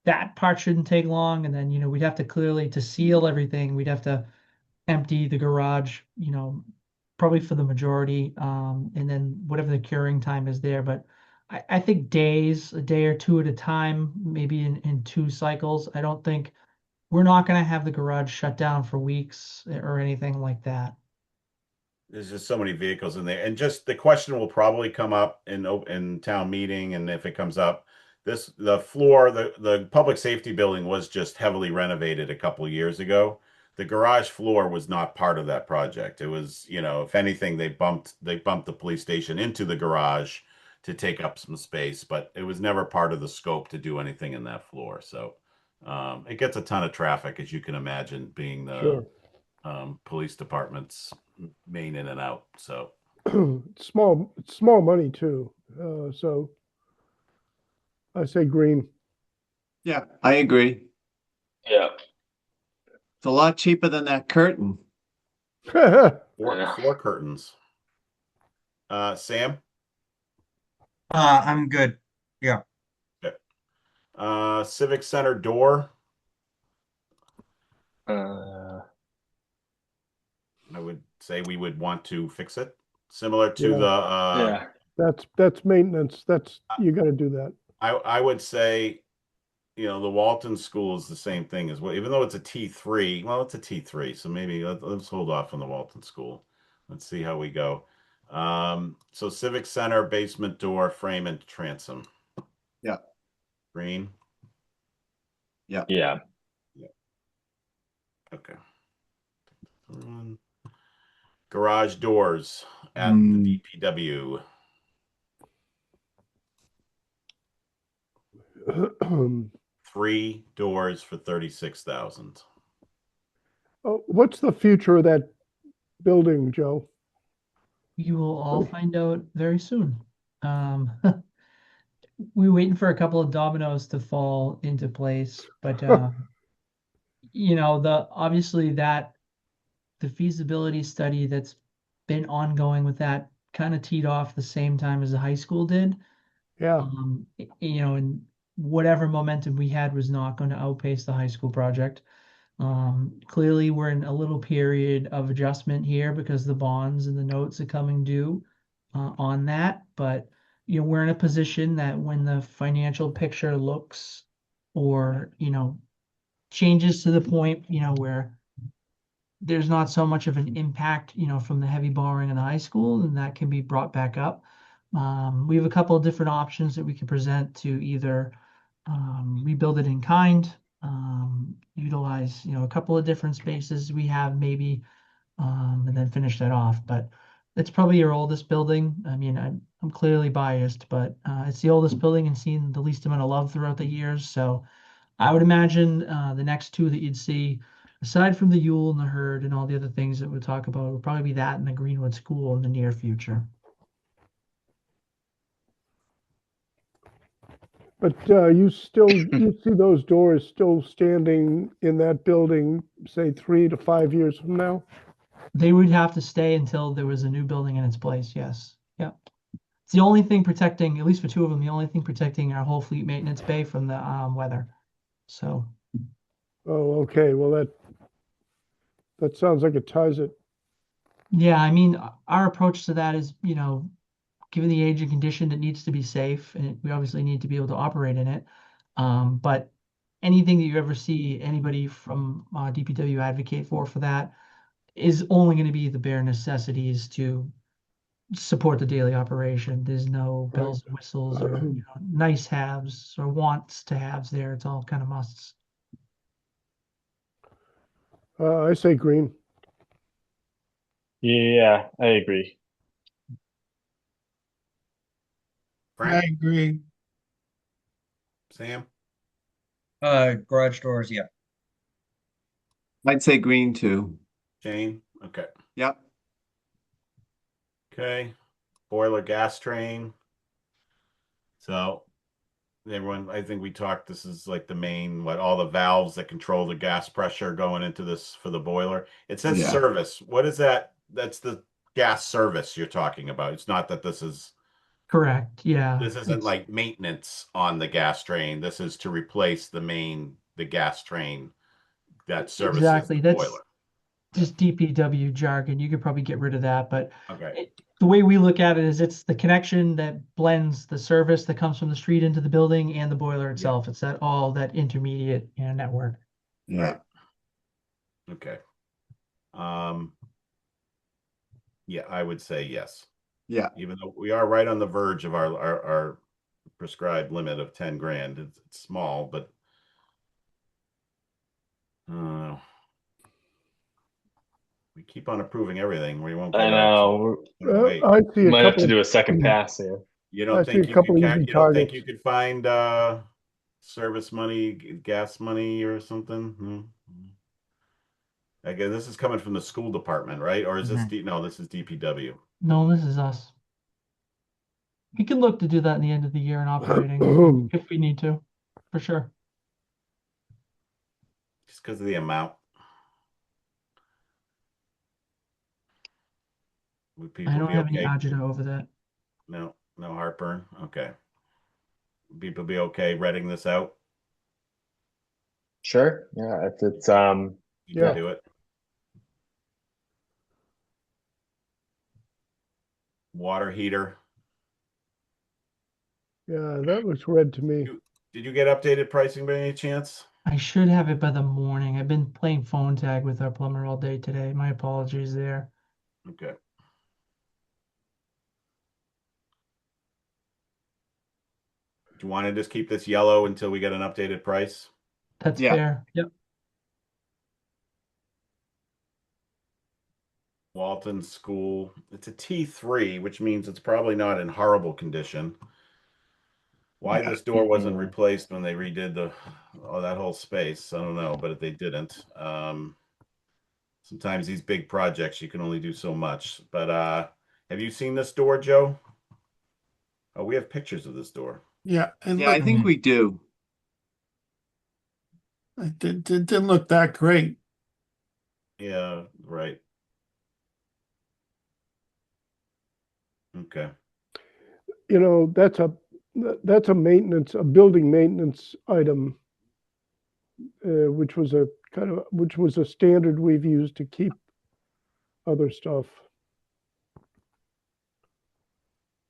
that part shouldn't take long. And then, we'd have to clearly to seal everything, we'd have to empty the garage, probably for the majority, and then whatever the curing time is there. But I think days, a day or two at a time, maybe in two cycles. I don't think we're not going to have the garage shut down for weeks or anything like that. there's just so many vehicles in there, and just the question will probably come up in town meeting, and if it comes up, the floor, the public safety building was just heavily renovated a couple years ago. The garage floor was not part of that project. It was, if anything, they bumped the police station into the garage to take up some space, but it was never part of the scope to do anything in that floor. So it gets a ton of traffic, as you can imagine, being the Sure. police department's main in and out. So Small money too. So I say green. Yeah, I agree. Yeah. It's a lot cheaper than that curtain. four curtains. Sam, I'm good. Yeah. Civic Center door. Uh, I would say we would want to fix it, similar to Yeah. the. yeah. That's maintenance. You got to do that. I would say, the Walton School is the same thing as well. Even though it's a T3, well, it's a T3, so maybe let's hold off on the Walton School. Let's see how we go. So Civic Center basement door frame and transom. Yeah. Green. Yeah. Yeah. Okay. Garage doors at the DPW. 3 doors for 36,000. Oh, what's the future of that building, Joe? You will all find out very soon. we were waiting for a couple of dominoes to fall into place, but the obviously that the feasibility study that's been ongoing with that kind of teed off the same time as the high school did. Yeah, And whatever momentum we had was not going to outpace the high school project. Clearly, we're in a little period of adjustment here because the bonds and the notes are coming due on that. But we're in a position that when the financial picture looks or changes to the point where there's not so much of an impact from the heavy borrowing in the high school, and that can be brought back up. We have a couple of different options that we can present to either rebuild it in kind, utilize a couple of different spaces we have maybe, and then finish that off. But it's probably your oldest building. I mean, I'm clearly biased, but it's the oldest building and seen the least amount of love throughout the years. So I would imagine the next two that you'd see, aside from the Yule and the Herd and all the other things that we'll talk about, would probably be that and the Greenwood School in the near future. but you see those doors still standing in that building, say 3 to 5 years from now? They would have to stay until there was a new building in its place. Yes. Yep. It's the only thing protecting, at least for two of them, the only thing protecting our whole fleet maintenance bay from the weather. So Oh, okay. Well, that sounds like it ties it. yeah, I mean, our approach to that is, given the age and condition, it needs to be safe, and we obviously need to be able to operate in it. But anything that you ever see anybody from DPW advocate for that is only going to be the bare necessities to support the daily operation. There's no Right. bells and whistles or nice haves or wants to haves there. It's all kind of musts. I say green. Yeah, I agree. Frank, agree. Sam, Garage doors, yeah. I'd say green too. Jane. Okay. Yep. Okay. Boiler gas train. So everyone, I think we talked, this is like the main, all the valves that control the gas pressure going into this for the boiler. It says Yeah. service. What is that? That's the gas service you're talking about. It's not that this Correct. Yeah. isn't It's like maintenance on the gas train. This is to replace the gas train that services exactly. the That's boiler. just DPW jargon. You could probably get rid of that, but Okay. the way we look at it is it's the connection that blends the service that comes from the street into the building and the boiler itself. It's that intermediate network. Yeah. Okay. Um, yeah, I would say yes. Yeah. Even though we are right on the verge of our prescribed limit of 10 grand. It's small, but we keep on approving everything. We won't I get out. know. Wait. I see We a might have couple to do a of, second pass here. You I don't see think a you couple could easy you don't think targets. you could find service money, gas money or something? Again, this is coming from the school department, right? Or is this no, this is DPW. No, this is us. We can look to do that in the end of the year in operating if we need to, for sure. Just because of the amount. Would I people don't be have any okay? agita over that. No heartburn. Okay. People be okay reading this out? Sure. Yeah, if it's You Yeah. can do it. Water heater. Yeah, that looks red to me. Did you get updated pricing by any chance? I should have it by the morning. I've been playing phone tag with our plumber all day today. My apologies there. Okay. Do you want to just keep this yellow until we get an updated price? That's Yeah. fair. Yep. Walton School. It's a T3, which means it's probably not in horrible condition. Why this door wasn't replaced when they redid that whole space, I don't know, but they didn't. Sometimes these big projects you can only do so much. But have you seen this door, Joe? Oh, we have pictures of this door. Yeah, and Yeah, I look, think we do. it didn't look that great. Yeah, right. Okay. You know, that's a building maintenance item, which was a standard we've used to keep other stuff.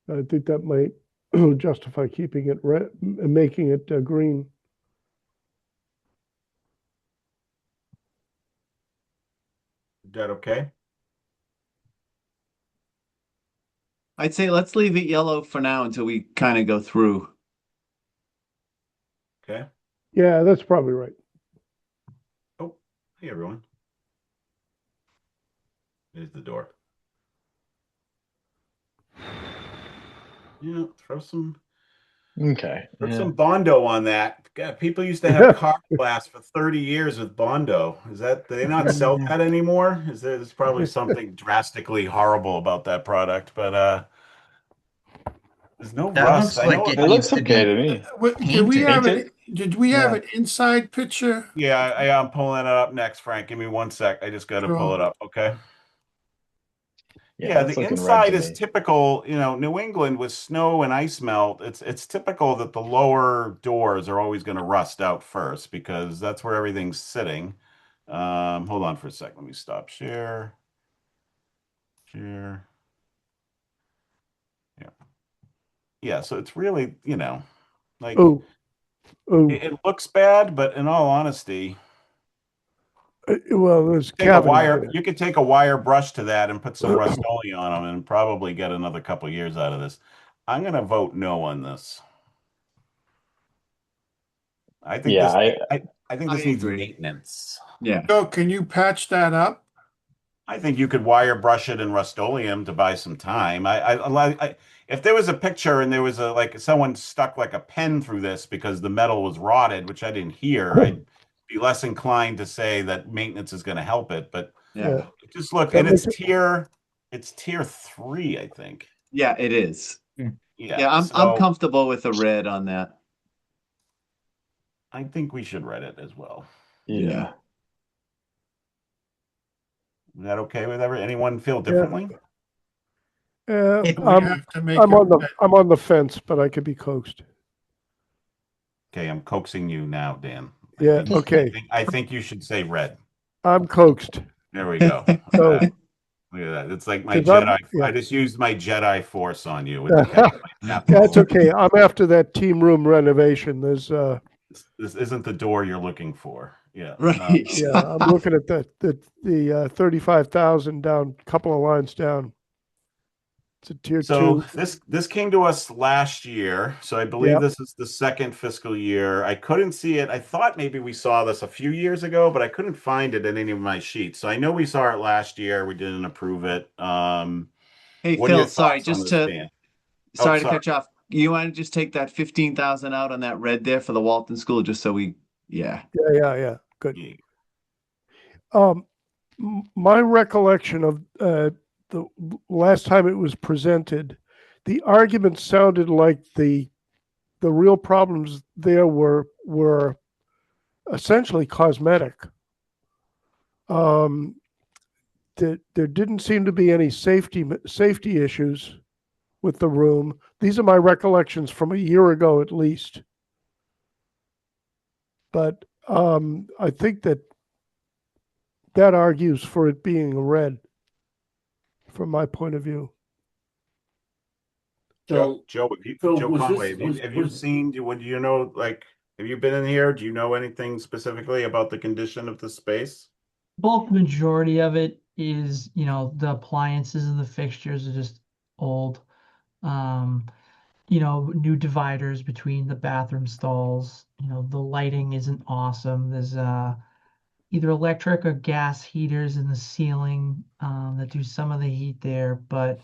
I think that might justify keeping it red and making it green. Is that okay? I'd say let's leave it yellow for now until we kind of go through. Okay. Yeah, that's probably right. Oh, hey everyone. There's the door. Yeah, Okay. put Yeah. some Bondo on that. God, people used to have car glass for 30 years with Bondo. Do they not sell that anymore? There's probably something drastically horrible about that product, but there's no That rust. looks I like know. it It needs looks to okay be to me. Did we have Painted? Yeah. an inside picture? Yeah, I'm pulling it up next, Frank. Give me one sec. I just got to pull Sure. it up. Okay. Yeah, Yeah, that's the looking red to inside is me. typical, New England with snow and ice melt. It's typical that the lower doors are always going to rust out first because that's where everything's sitting. Hold on for a sec. Let me stop share. Share. Yeah. Yeah, so it's really, like Oh, oh. it looks bad, but in all honesty, Well, there's take a cavities wire, in you could take a wire brush to that and put some Rust-Oleum on them and probably get another couple years out of this. I'm going to vote no on this. I think Yeah, this I I think I this needs agree. maintenance. Yeah. So can you patch that up? I think you could wire brush it in Rust-Oleum to buy some time. If there was a picture and there was like someone stuck like a pen through this because the metal was rotted, which I didn't hear, there. I'd be less inclined to say that maintenance is going to help it. But Yeah, Yeah. just look, that and makes it. it's tier 3, I think. Yeah, it is. Yeah, Yeah, I'm so comfortable with the red on that. I think we should read it as well. yeah. Is that okay with anyone feel Yeah, differently? It We have to make I'm it on the red. I'm on the fence, but I could be coaxed. Okay, I'm coaxing you now, Dan. Yeah, okay. I think you should say red. I'm coaxed. There we go. So, Look at that. It's like my because I'm Jedi. I yeah. just used my Jedi force on you with the capital. That's okay. I'm after that team room renovation. There's This isn't the door you're looking for. Yeah. Right. yeah, I'm looking at the 35,000 down, couple of lines down. It's a tier So 2. this came to us last year. So I believe Yep. this is the second fiscal year. I couldn't see it. I thought maybe we saw this a few years ago, but I couldn't find it in any of my sheets. So I know we saw it last year. We didn't approve it. Hey, What are your Phil, sorry, thoughts on just this, to Dan? Oh, sorry to sorry. cut you off. You want to just take that 15,000 out on that red there for the Walton School, just so yeah. Yeah. Good. Yeah. My recollection of the last time it was presented, the argument sounded like the real problems there were essentially cosmetic. There didn't seem to be any safety issues with the room. These are my recollections from a year ago at least. But I think that argues for it being red from my point of view. So, Joe, Phil, Joe was Conway, this, have you seen, do you know, like, have you been in here? Do you know anything specifically about the condition of the space? Bulk majority of it is, the appliances and the fixtures are just old. Um, new dividers between the bathroom stalls. The lighting isn't awesome. There's either electric or gas heaters in the ceiling that do some of the heat there. But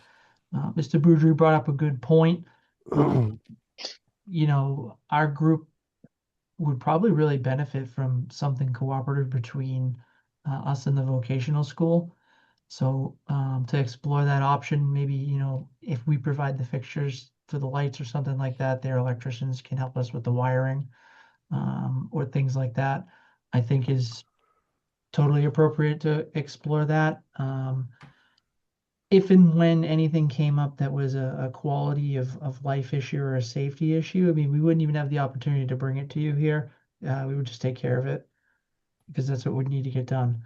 Mr. Boudry brought up a good point. Our group would probably really benefit from something cooperative between us and the vocational school. So to explore that option, maybe, if we provide the fixtures for the lights or something like that, their electricians can help us with the wiring, or things like that, I think is totally appropriate to explore that. If and when anything came up that was a quality of life issue or a safety issue, I mean, we wouldn't even have the opportunity to bring it to you here. We would just take care of it because that's what would need to get done.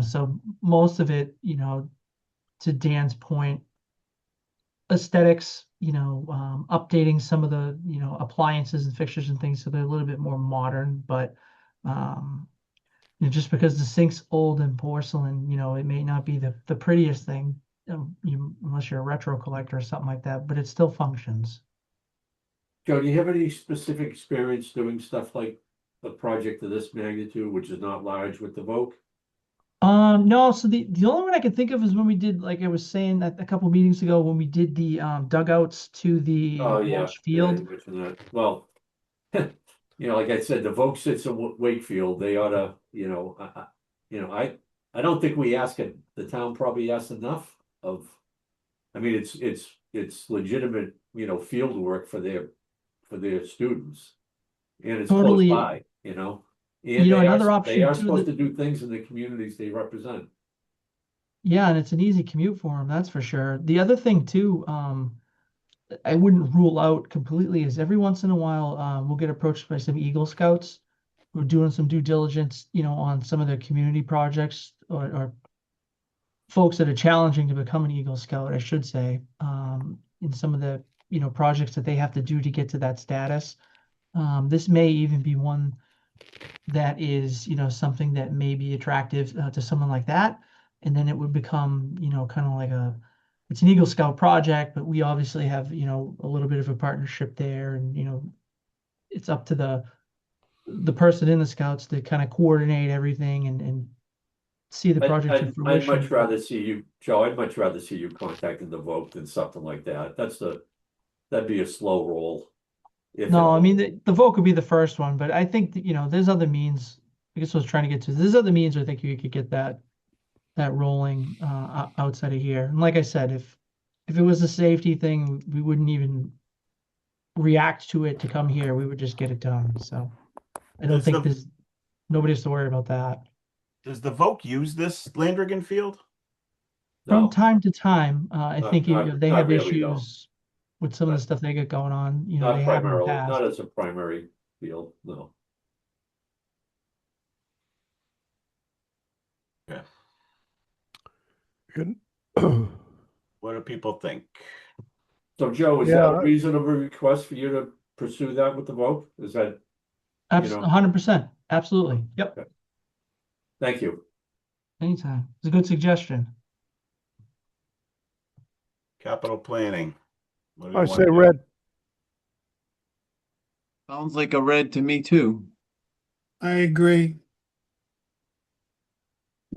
So most of it, to Dan's point, aesthetics, updating some of the, appliances and fixtures and things so they're a little bit more modern, but um, just because the sink's old and porcelain, it may not be the prettiest thing, unless you're a retro collector or something like that, but it still functions. Joe, do you have any specific experience doing stuff like a project of this magnitude, which is not large with the Vogue? No, so the only one I can think of is when we did, like I was saying a couple meetings ago, when we did the dugouts to the Oh, yeah, yeah, you Field. mentioned that. Well, like I said, the Vogue sits in Wakefield. They ought to, I don't think we ask it. The town probably asks enough of. I mean, it's legitimate, field work for their students, and it's close Totally. by, and Another they option are too supposed that, to do things in the communities they represent. yeah, and it's an easy commute for them, that's for sure. The other thing too, I wouldn't rule out completely is every once in a while, we'll get approached by some Eagle Scouts who are doing some due diligence, on some of their community projects, or folks that are challenging to become an Eagle Scout, I should say, in some of the, projects that they have to do to get to that status. This may even be one that is, something that may be attractive to someone like that. And then it would become, kind of like it's an Eagle Scout project, but we obviously have, a little bit of a partnership there. And, it's up to the person in the Scouts to kind of coordinate everything and see the project to I'd fruition. much rather see you, Joe, I'd much rather see you contacting the Vogue than something like that. That'd be a slow roll, if at No, I mean, all. the vote could be the first one, but I think that, there's other means. I guess I was trying to get to, there's other means I think you could get that rolling outside of here. And like I said, if it was a safety thing, we wouldn't even react to it to come here. We would just get it done. So I don't Does think the nobody has to worry about that. does the Vogue use this Landrigan field? From No, time to time, I think they not have really, though. issues with some of the But stuff they got going on. They not have in the primarily, not past. as a primary field, no. Yeah. Good. What do people think? So Joe, is that a Yeah, reasonable request for you to pursue that with the Vogue? Is that, 100%. Absolutely. Yep. okay. Thank you. Anytime. It's a good suggestion. Capital planning. What do I you say want to do? red. Sounds like a red to me too. I agree.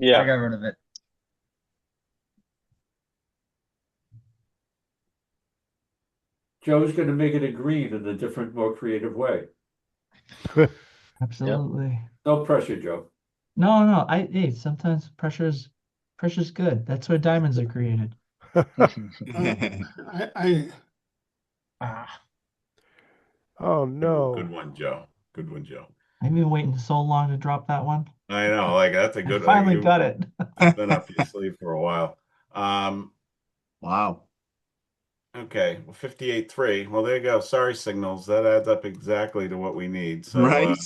I Yeah, got rid of it. Joe's gonna make it a green in a different, more creative way. Absolutely. No pressure, Joe. No, no. Hey, sometimes pressure's good. That's where diamonds are created. I Ah, Oh, Good no. one, Joe. Good one, Joe. I've been waiting so long to drop that one. I know, like that's a I good finally got it. it's been up your sleeve for a while. Wow. Okay, well, 58.3. Well, there you go. Sorry, signals. That adds up exactly to what we need. So Right?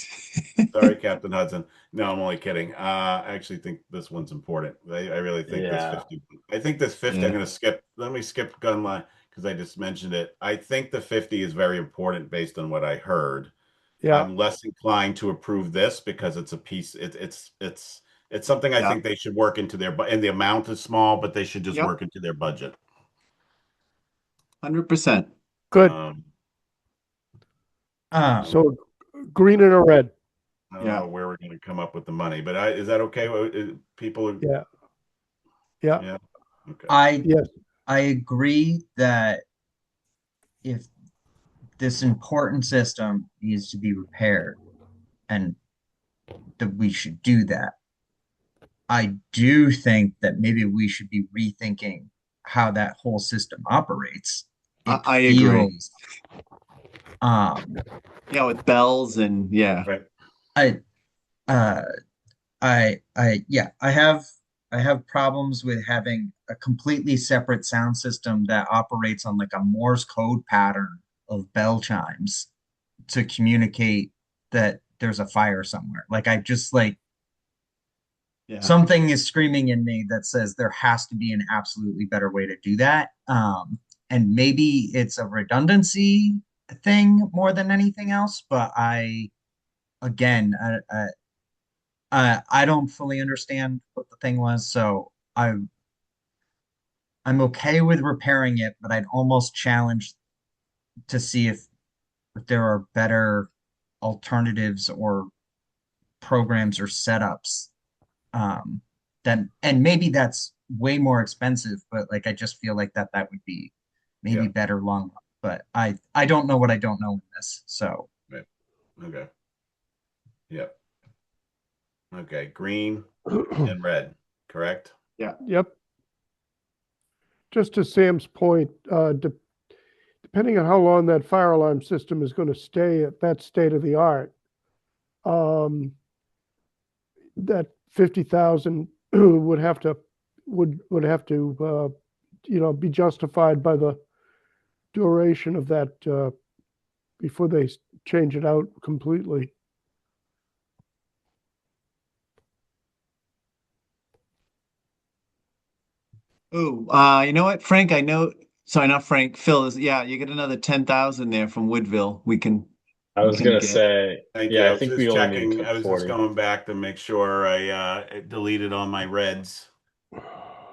sorry, Captain Hudson. No, I'm only kidding. I actually think this one's important. I really think this yeah. 50. I think this 50, I'm Yeah. gonna skip. Let me skip gun line because I just mentioned it. I think the 50 is very important based on what I heard. Yeah, I'm less inclined to approve this because it's a piece. It's something I Yeah. think they should work into their but and the amount is small, but they should just Yep. work into their budget. 100%. good. Um, ah, So green and a red. I don't Yeah. know where we're going to come up with the money, but is that okay? People, Yeah. Yeah. yeah, okay. I Yes. I agree that if this important system needs to be repaired, and that we should do that. I do think that maybe we should be rethinking how that whole system operates. It I agree. feels, um, Yeah, with bells and yeah. Right. I, uh, yeah, I have problems with having a completely separate sound system that operates on like a Morse code pattern of bell chimes to communicate that there's a fire somewhere. Like I just like Yeah. something is screaming in me that says there has to be an absolutely better way to do that. And maybe it's a redundancy thing more than anything else, but again, I don't fully understand what the thing was, so I'm okay with repairing it, but I'd almost challenge to see if there are better alternatives or programs or setups. Then and maybe that's way more expensive, but like I just feel like that would be maybe Yeah. better long run. But I don't know what I don't know in this, so Right. Okay. Yep. Okay. Green and red, correct? Yeah. Yep. Just to Sam's point, depending on how long that fire alarm system is going to stay at that state of the art, um, that 50,000 would have to be justified by the duration of that before they change it out completely. Oh, you know what, Frank? I know. Sorry, not Frank. Phil is. Yeah, you get another 10,000 there from Woodville. I We was can gonna get. say, Thank you. yeah, I I was think just we only need to checking. cut I was just 40. going back to make sure I deleted all my reds.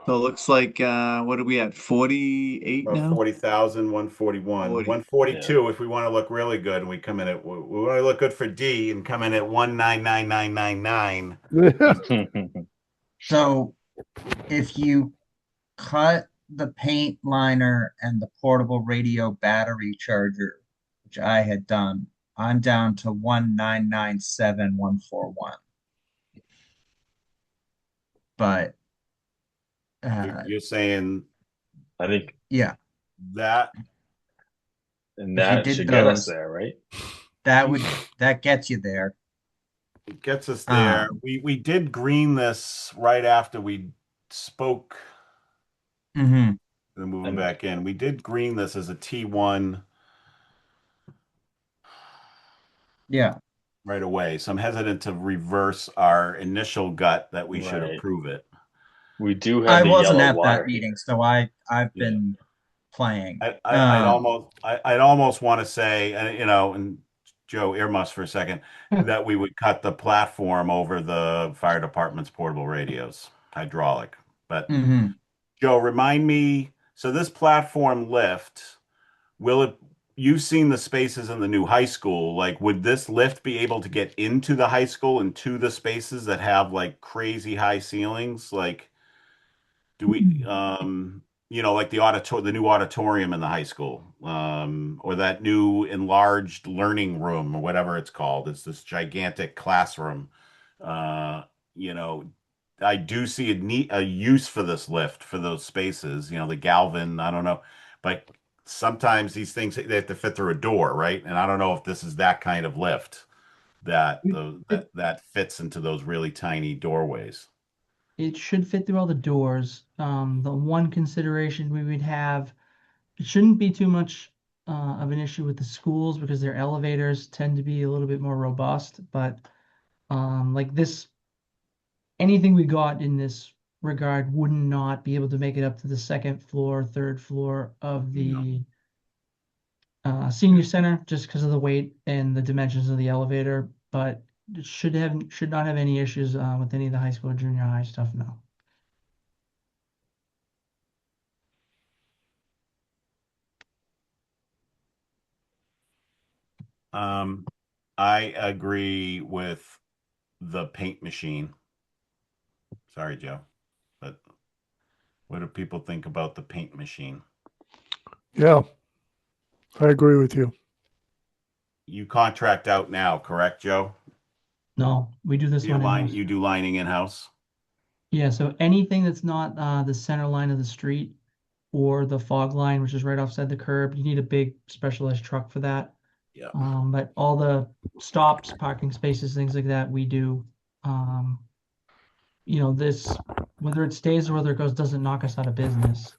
So it looks like what are we at? 48 About now? 40,000, 141, 40. Yeah. 142 if we want to look really good and we come in at we want to look good for D and come in at 199,999. so if you cut the paint liner and the portable radio battery charger, which I had done, I'm down to 1997141. But uh You're saying I think, yeah, that and if you that did should get us those, there, right? that gets you there. it gets us there. Um We did green this right after we spoke. mhm, Then moving And back in, we did green this as a T1 yeah. right away. So I'm hesitant to reverse our initial gut that we should right, approve it. we do have I the wasn't yellow at that water meeting, heater. so I've Yeah. been playing. I'd I'd almost want to say, and Joe, earmuffs for a second, that we would cut the platform over the fire department's portable radios, hydraulic. But Mhm. Joe, remind me, so this platform lift, will it, you've seen the spaces in the new high school, like would this lift be able to get into the high school and to the spaces that have like crazy high ceilings? Like, do we like the new auditorium in the high school, or that new enlarged learning room or whatever it's called. It's this gigantic classroom. uh you know I do see a use for this lift for those spaces, the Galvin, I don't know, but sometimes these things they have to fit through a door, right? And I don't know if this is that kind of lift that fits into those really tiny doorways. It should fit through all the doors. The one consideration we would have, it shouldn't be too much of an issue with the schools because their elevators tend to be a little bit more robust. But like this, anything we got in this regard would not be able to make it up to the second floor, third floor of No. the senior center just because of the weight and the dimensions of the elevator. But it should not have any issues with any of the high school or junior high stuff. No. um I agree with the paint machine. Sorry, Joe, but what do people think about the paint machine? Yeah, I agree with you. You contract out now, correct, Joe? No, we do this one in-house. You do lining in-house? Yeah, so anything that's not the center line of the street or the fog line, which is right offside the curb, you need a big specialized truck for that. Yeah. But all the stops, parking spaces, things like that, we do. Um, this, whether it stays or whether it goes, doesn't knock us out of business.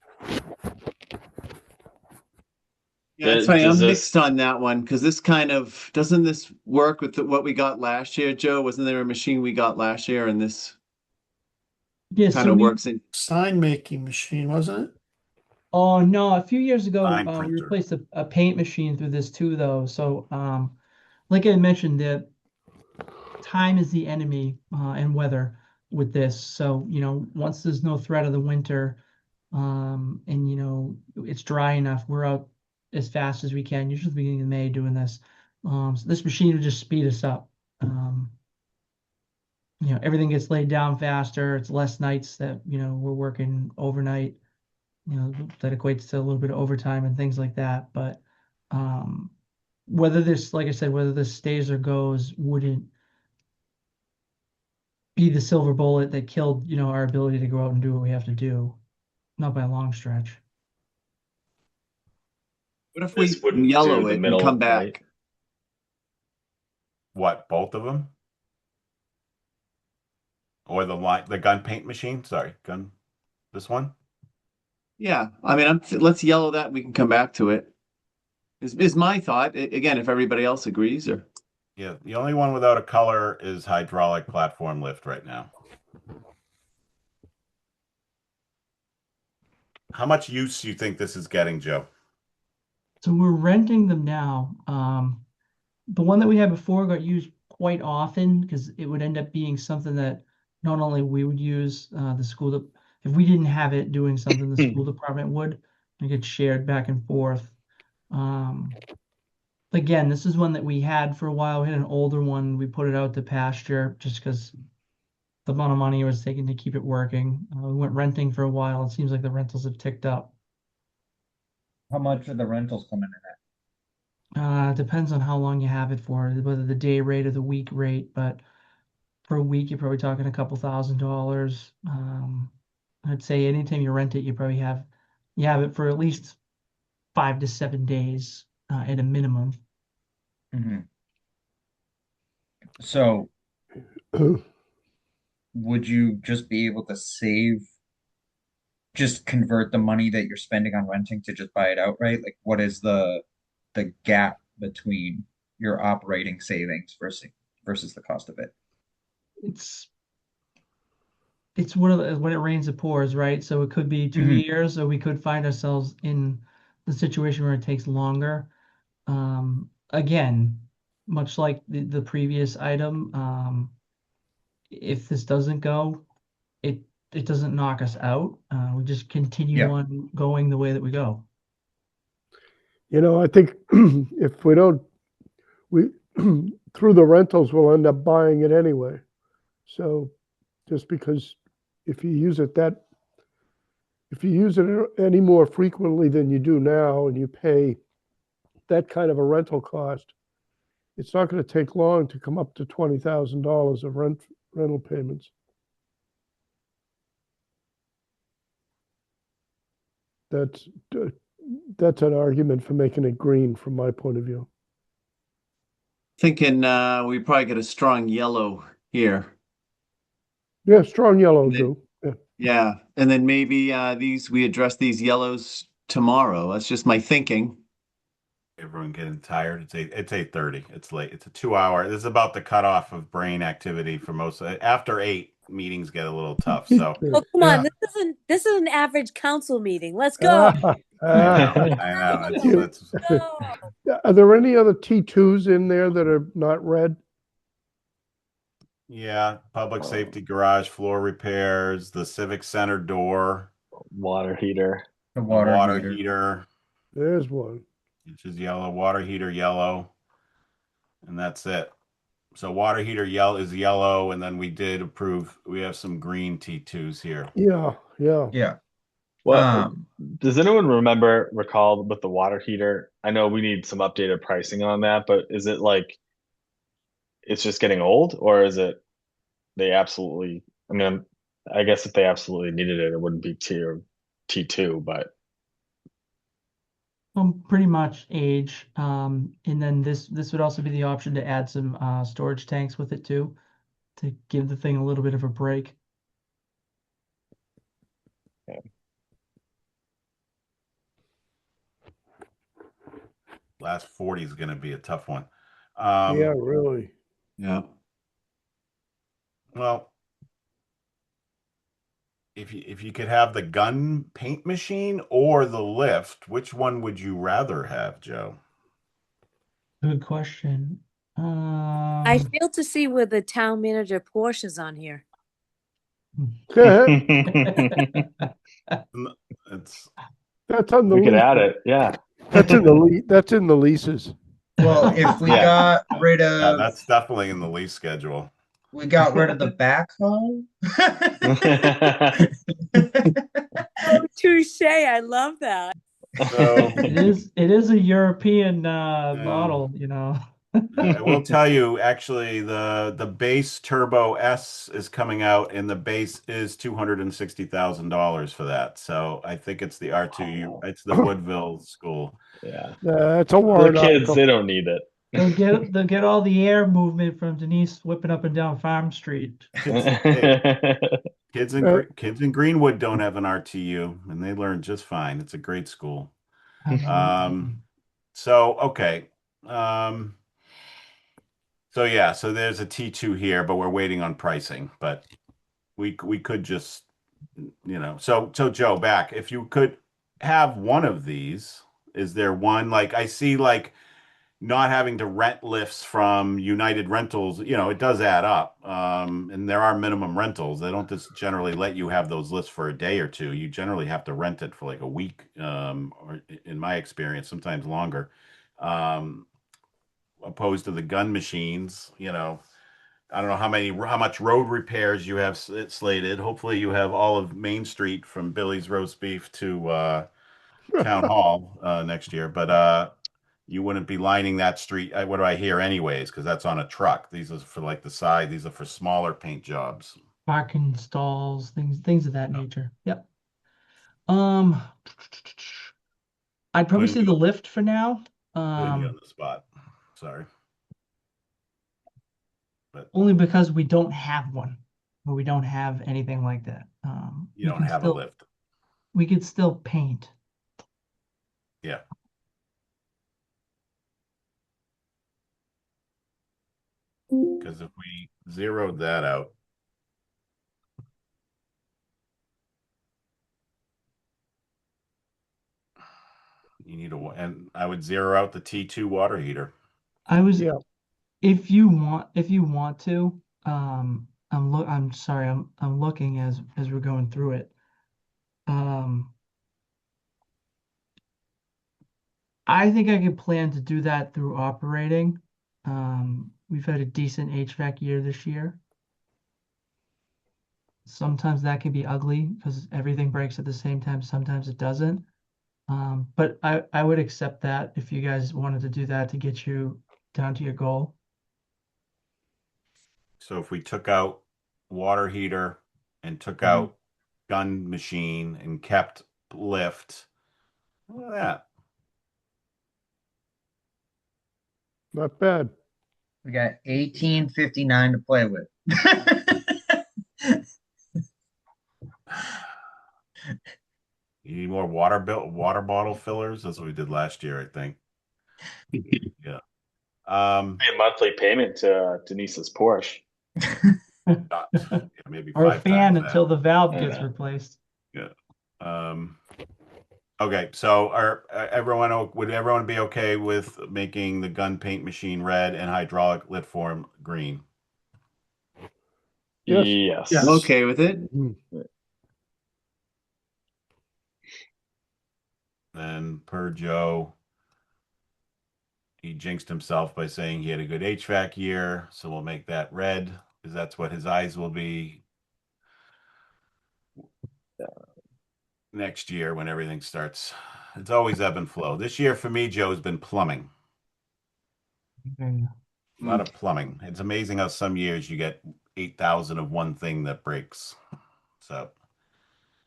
Yeah, it's funny. Does I'm this mixed on that one because this kind of doesn't this work with what we got last year, Joe? Wasn't there a machine we got last year and this Yeah, kind so of we, works in? Sign making machine, wasn't it? oh no, a few years ago, Sign we printer. replaced a paint machine through this too, though. So, like I mentioned, the time is the enemy and weather with this. So, once there's no threat of the winter, and it's dry enough, we're out as fast as we can, usually the beginning of May doing this. So this machine would just speed us up. Everything gets laid down faster. It's less nights that, we're working overnight, that equates to a little bit of overtime and things like that. But whether this, like I said, whether this stays or goes wouldn't be the silver bullet that killed, our ability to go out and do what we have to do. Not by a long stretch. What if this we wouldn't do yellow the it and come middle, right? back? What, both of them? Or the gun paint machine? Sorry, this one? Yeah, I mean, let's yellow that and we can come back to it. Is my thought. Again, if everybody else agrees or Yeah, the only one without a color is hydraulic platform lift right now. How much use do you think this is getting, Joe? So we're renting them now. The one that we had before got used quite often because it would end up being something that not only we would use, the school, if we didn't have it doing something, the school department would, and it gets shared back and forth. Um, Again, this is one that we had for a while. We had an older one. We put it out to pasture just because the amount of money it was taking to keep it working. We went renting for a while. It seems like the rentals have ticked up. How much are the rentals coming in Depends on how long you have it for, whether the day rate or the week rate. But for a week, you're probably talking a couple $1,000s. I'd say anytime you rent it, you have it for at least 5 to 7 days at a minimum. at? So would you just be able to just convert the money that you're spending on renting to just buy it outright? Like, what is the gap between your operating savings versus the cost of it? It's it's one of when it rains, it pours, right? So it could be 2 years, or we could find ourselves in the situation where it takes longer. Again, much like the previous item, if this doesn't go, it it doesn't knock us out. We just continue Yeah. on going the way that we go. I think if we don't, we through the rentals, we'll end up buying it anyway. So just because if you use it any more frequently than you do now and you pay that kind of a rental cost, it's not going to take long to come up to $20,000 of rental payments. That's that's an argument for making it green from my point of view. thinking we probably get a strong yellow here. Yeah, strong yellow And then- do. Yeah. Yeah, and then maybe we address these yellows tomorrow. That's just my thinking. Everyone getting tired. It's 8:30. It's late. It's a 2 hour. This is about the cutoff of brain activity for most. After 8, meetings get a little tough. So Oh, come on. Yeah. This is an average council meeting. Let's go. I know. It's Go. Are there any other T2s in there that are not red? yeah. Public safety garage floor repairs, the civic center door, Water heater. The the water water heater. heater, There's one. which is yellow. Water heater yellow, and that's it. So water heater is yellow, and then we did approve. We have some green T2s here. Yeah, yeah. Yeah. Well, does anyone recall with the water heater? I know we need some updated pricing on that, but is it like it's just getting old, or is it they absolutely? I mean, I guess if they absolutely needed it, it wouldn't be tier T2, but Pretty much age. And then this would also be the option to add some storage tanks with it too, to give the thing a little bit of a break. Last 40 is going to be a tough one. Yeah, really. Yeah. Well, if you could have the gun paint machine or the lift, which one would you rather have, Joe? Good question. I failed to see where the town manager Porsche is on here. It's That's on the we could lease. add it. Yeah. That's that's in the leases. Well, if we Yeah. got rid yeah, of that's definitely in the lease schedule. we got rid of the backhoe. Oh, touche. I love that. So It is a European model, you know. I will tell you, actually, the base Turbo S is coming out, and the base is $260,000 for that. So I think it's the R2. It's the Woodville school. Yeah. That's a The warrant kids, article. they don't need it. They'll get all the air movement from Denise whipping up and down Farm Street. Kids Uh, kids in Greenwood don't have an RTU, and they learn just fine. It's a great school. Absolutely. So okay. So yeah, so there's a T2 here, but we're waiting on pricing. But we could just, so Joe, back. If you could have one of these, is there one, like I see, like not having to rent lifts from United Rentals, it does add up. And there are minimum rentals. They don't just generally let you have those lifts for a day or two. You generally have to rent it for like a week, or in my experience, sometimes longer. Um, Opposed to the gun machines, I don't know how much road repairs you have slated. Hopefully, you have all of Main Street from Billy's roast beef to Town Hall next year. But you wouldn't be lining that street. What do I hear, anyways? Because that's on a truck. These are for like the side. These are for smaller paint jobs. Parking stalls, things of that nature. Yep. Um, I'd probably Putting say the you, lift for now. putting you on the spot. Sorry, but Only because we don't have one, or we don't have anything like that. you don't have a lift. We could still paint. Yeah. Because if we zeroed that out, you need and I would zero out the T2 water heater. I was, Yeah. if you want to, I'm sorry, I'm looking as we're going through it. I think I could plan to do that through operating. We've had a decent HVAC year this year. Sometimes that can be ugly because everything breaks at the same time. Sometimes it doesn't. But I would accept that if you guys wanted to do that to get you down to your goal. So if we took out water heater and took out gun machine and kept lift, look at that. Not bad. We got 1859 to play with. You need more water bottle fillers. That's what we did last year, I think. Yeah. Be a monthly payment to Denise's Porsche. Yeah, maybe Or a 5 fan times until that. the valve I gets know. replaced. Yeah. Okay, so would everyone be okay with making the gun paint machine red and hydraulic lit form green? Yes. Yes. I'm okay with it. Mhm. Then per Joe, he jinxed himself by saying he had a good HVAC year, so we'll make that red because that's what his eyes will be next year when everything starts. It's always ebb and flow. This year for me, Joe's been plumbing. Okay. A lot of plumbing. It's amazing how some years you get 8,000 of one thing that breaks. So,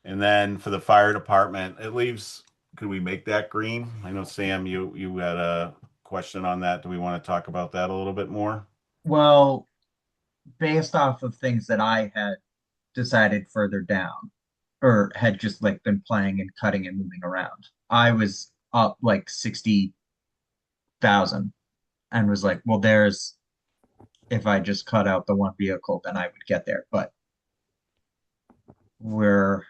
and then for the fire department, it leaves, could we make that green? I know Sam, you had a question on that. Do we want to talk about that a little bit more? Well, based off of things that I had decided further down, or had just like been playing and cutting and moving around, I was up like 60,000 and was like, well, there's, if I just cut out the one vehicle, then I would get there. But we're,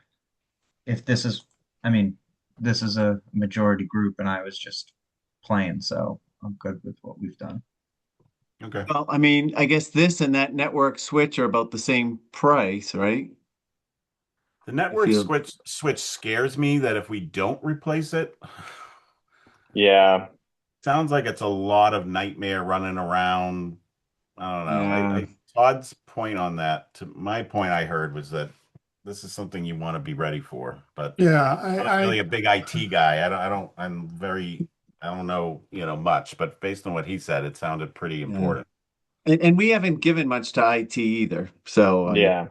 if this is, I mean, this is a majority group and I was just playing, so I'm good with what we've done. Okay. Well, I mean, I guess this and that network switch are about the same price, right? The network feel- switch scares me that if we don't replace it, Yeah. sounds like it's a lot of nightmare running around. I don't know. Yeah. Todd's point on that, to my point I heard was that this is something you want to be ready for, but Yeah, I'm not really a big IT guy. I don't know, much, but based on what he said, it sounded pretty Yeah. important. And we haven't given much to IT either. So, Yeah.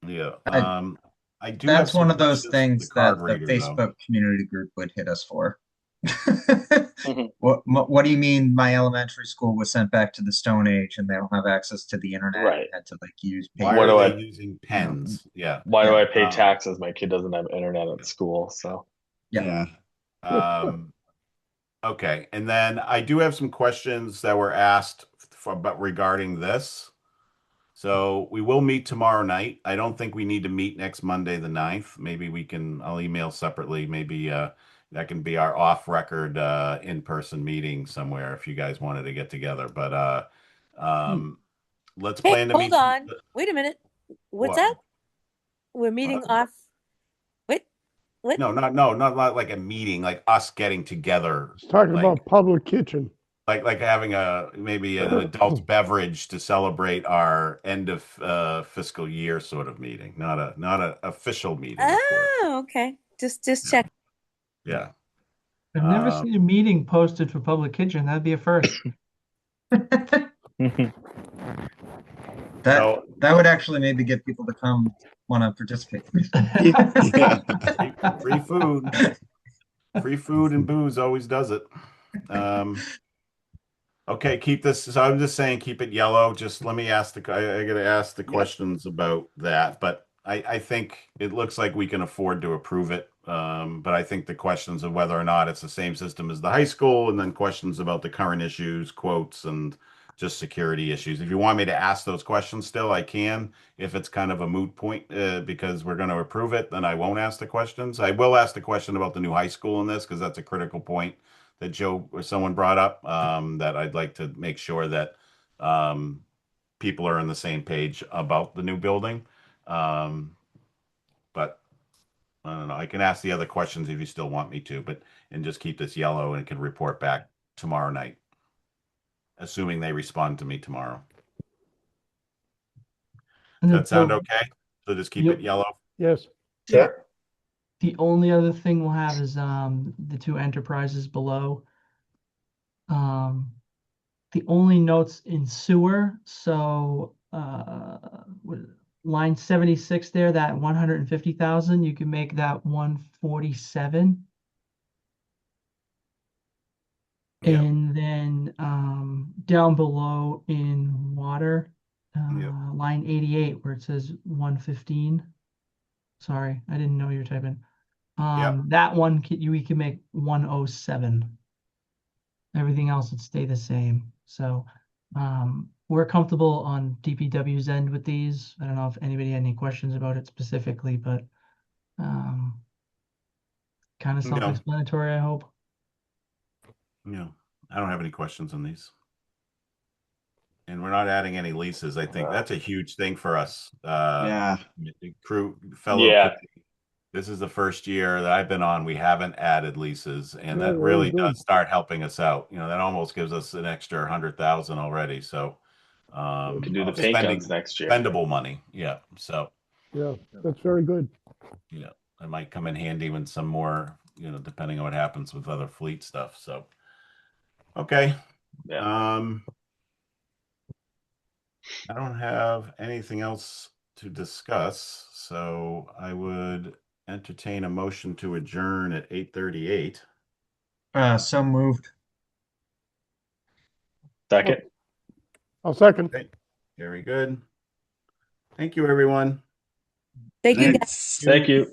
Yeah. I, I do have that's some one of those questions for the things card that the reader though. Facebook community group would hit us for. Mhm. What do you mean my elementary school was sent back to the Stone Age and they don't have access to the internet Right. and had to like use Why What are do they I using pens? Yeah. why do Yeah. I pay taxes? My kid doesn't have internet at school, so Yeah. yeah. Okay. And then I do have some questions that were asked about regarding this. So we will meet tomorrow night. I don't think we need to meet next Monday, the 9th. Maybe I'll email separately. Maybe that can be our off record in-person meeting somewhere if you guys wanted to get together. But let's Hey, plan to hold meet. on. Wait a minute. What's What? that? We're meeting off. Wait, what? Not like a meeting, like us getting together, It's talking like about public kitchen. like having maybe an adult beverage to celebrate our end of fiscal year sort of meeting, not a official meeting, of course. Oh, okay. Just Yeah. check. Yeah. I've never Um, seen a meeting posted for public kitchen. That'd be a first. That so that would actually maybe get people to come want to participate. Yeah. free food, free food and booze always does it. Okay, keep this. So I'm just saying, keep it yellow. Just let me ask I got to ask the questions about that. But I think it looks like we can afford to approve it. But I think the questions of whether or not it's the same system as the high school, and then questions about the current issues, quotes, and just security issues. If you want me to ask those questions still, I can. If it's kind of a moot point, because we're going to approve it, then I won't ask the questions. I will ask the question about the new high school in this because that's a critical point that Joe or someone brought up, that I'd like to make sure that people are on the same page about the new building. But I don't know. I can ask the other questions if you still want me to, and just keep this yellow and can report back tomorrow night, assuming they respond to me tomorrow. And Does that sound the- okay? So just keep Yep. it yellow. Yes. Sure. The only other thing we'll have is the two enterprises below. The only notes in sewer, so line 76 there, that 150,000, you can make that 147. Yeah. And then down below in water, Yep. line 88 where it says 115. Sorry, I didn't know you were typing. Yep. That one we can make 107. Everything else would stay the same. So we're comfortable on DPW's end with these. I don't know if anybody had any questions about it specifically, but kind of No. self-explanatory, I hope. Yeah. I don't have any questions on these. And we're not adding any leases. I think that's a huge thing for us. Yeah. Yeah. This is the first year that I've been on. We haven't added leases, and Yeah, that very really good. does start helping us out. That almost gives us an extra 100,000 already. So, We can do the of paint guns next year. spendable money. Yeah. So, Yeah, that's very good. yeah, it might come in handy when some more, depending on what happens with other fleet stuff. So, okay. Yeah. I don't have anything else to discuss. So I would entertain a motion to adjourn at 8:38. So moved. Second. I'll second. Okay, very good. Thank you, everyone. Thank you. Thank you.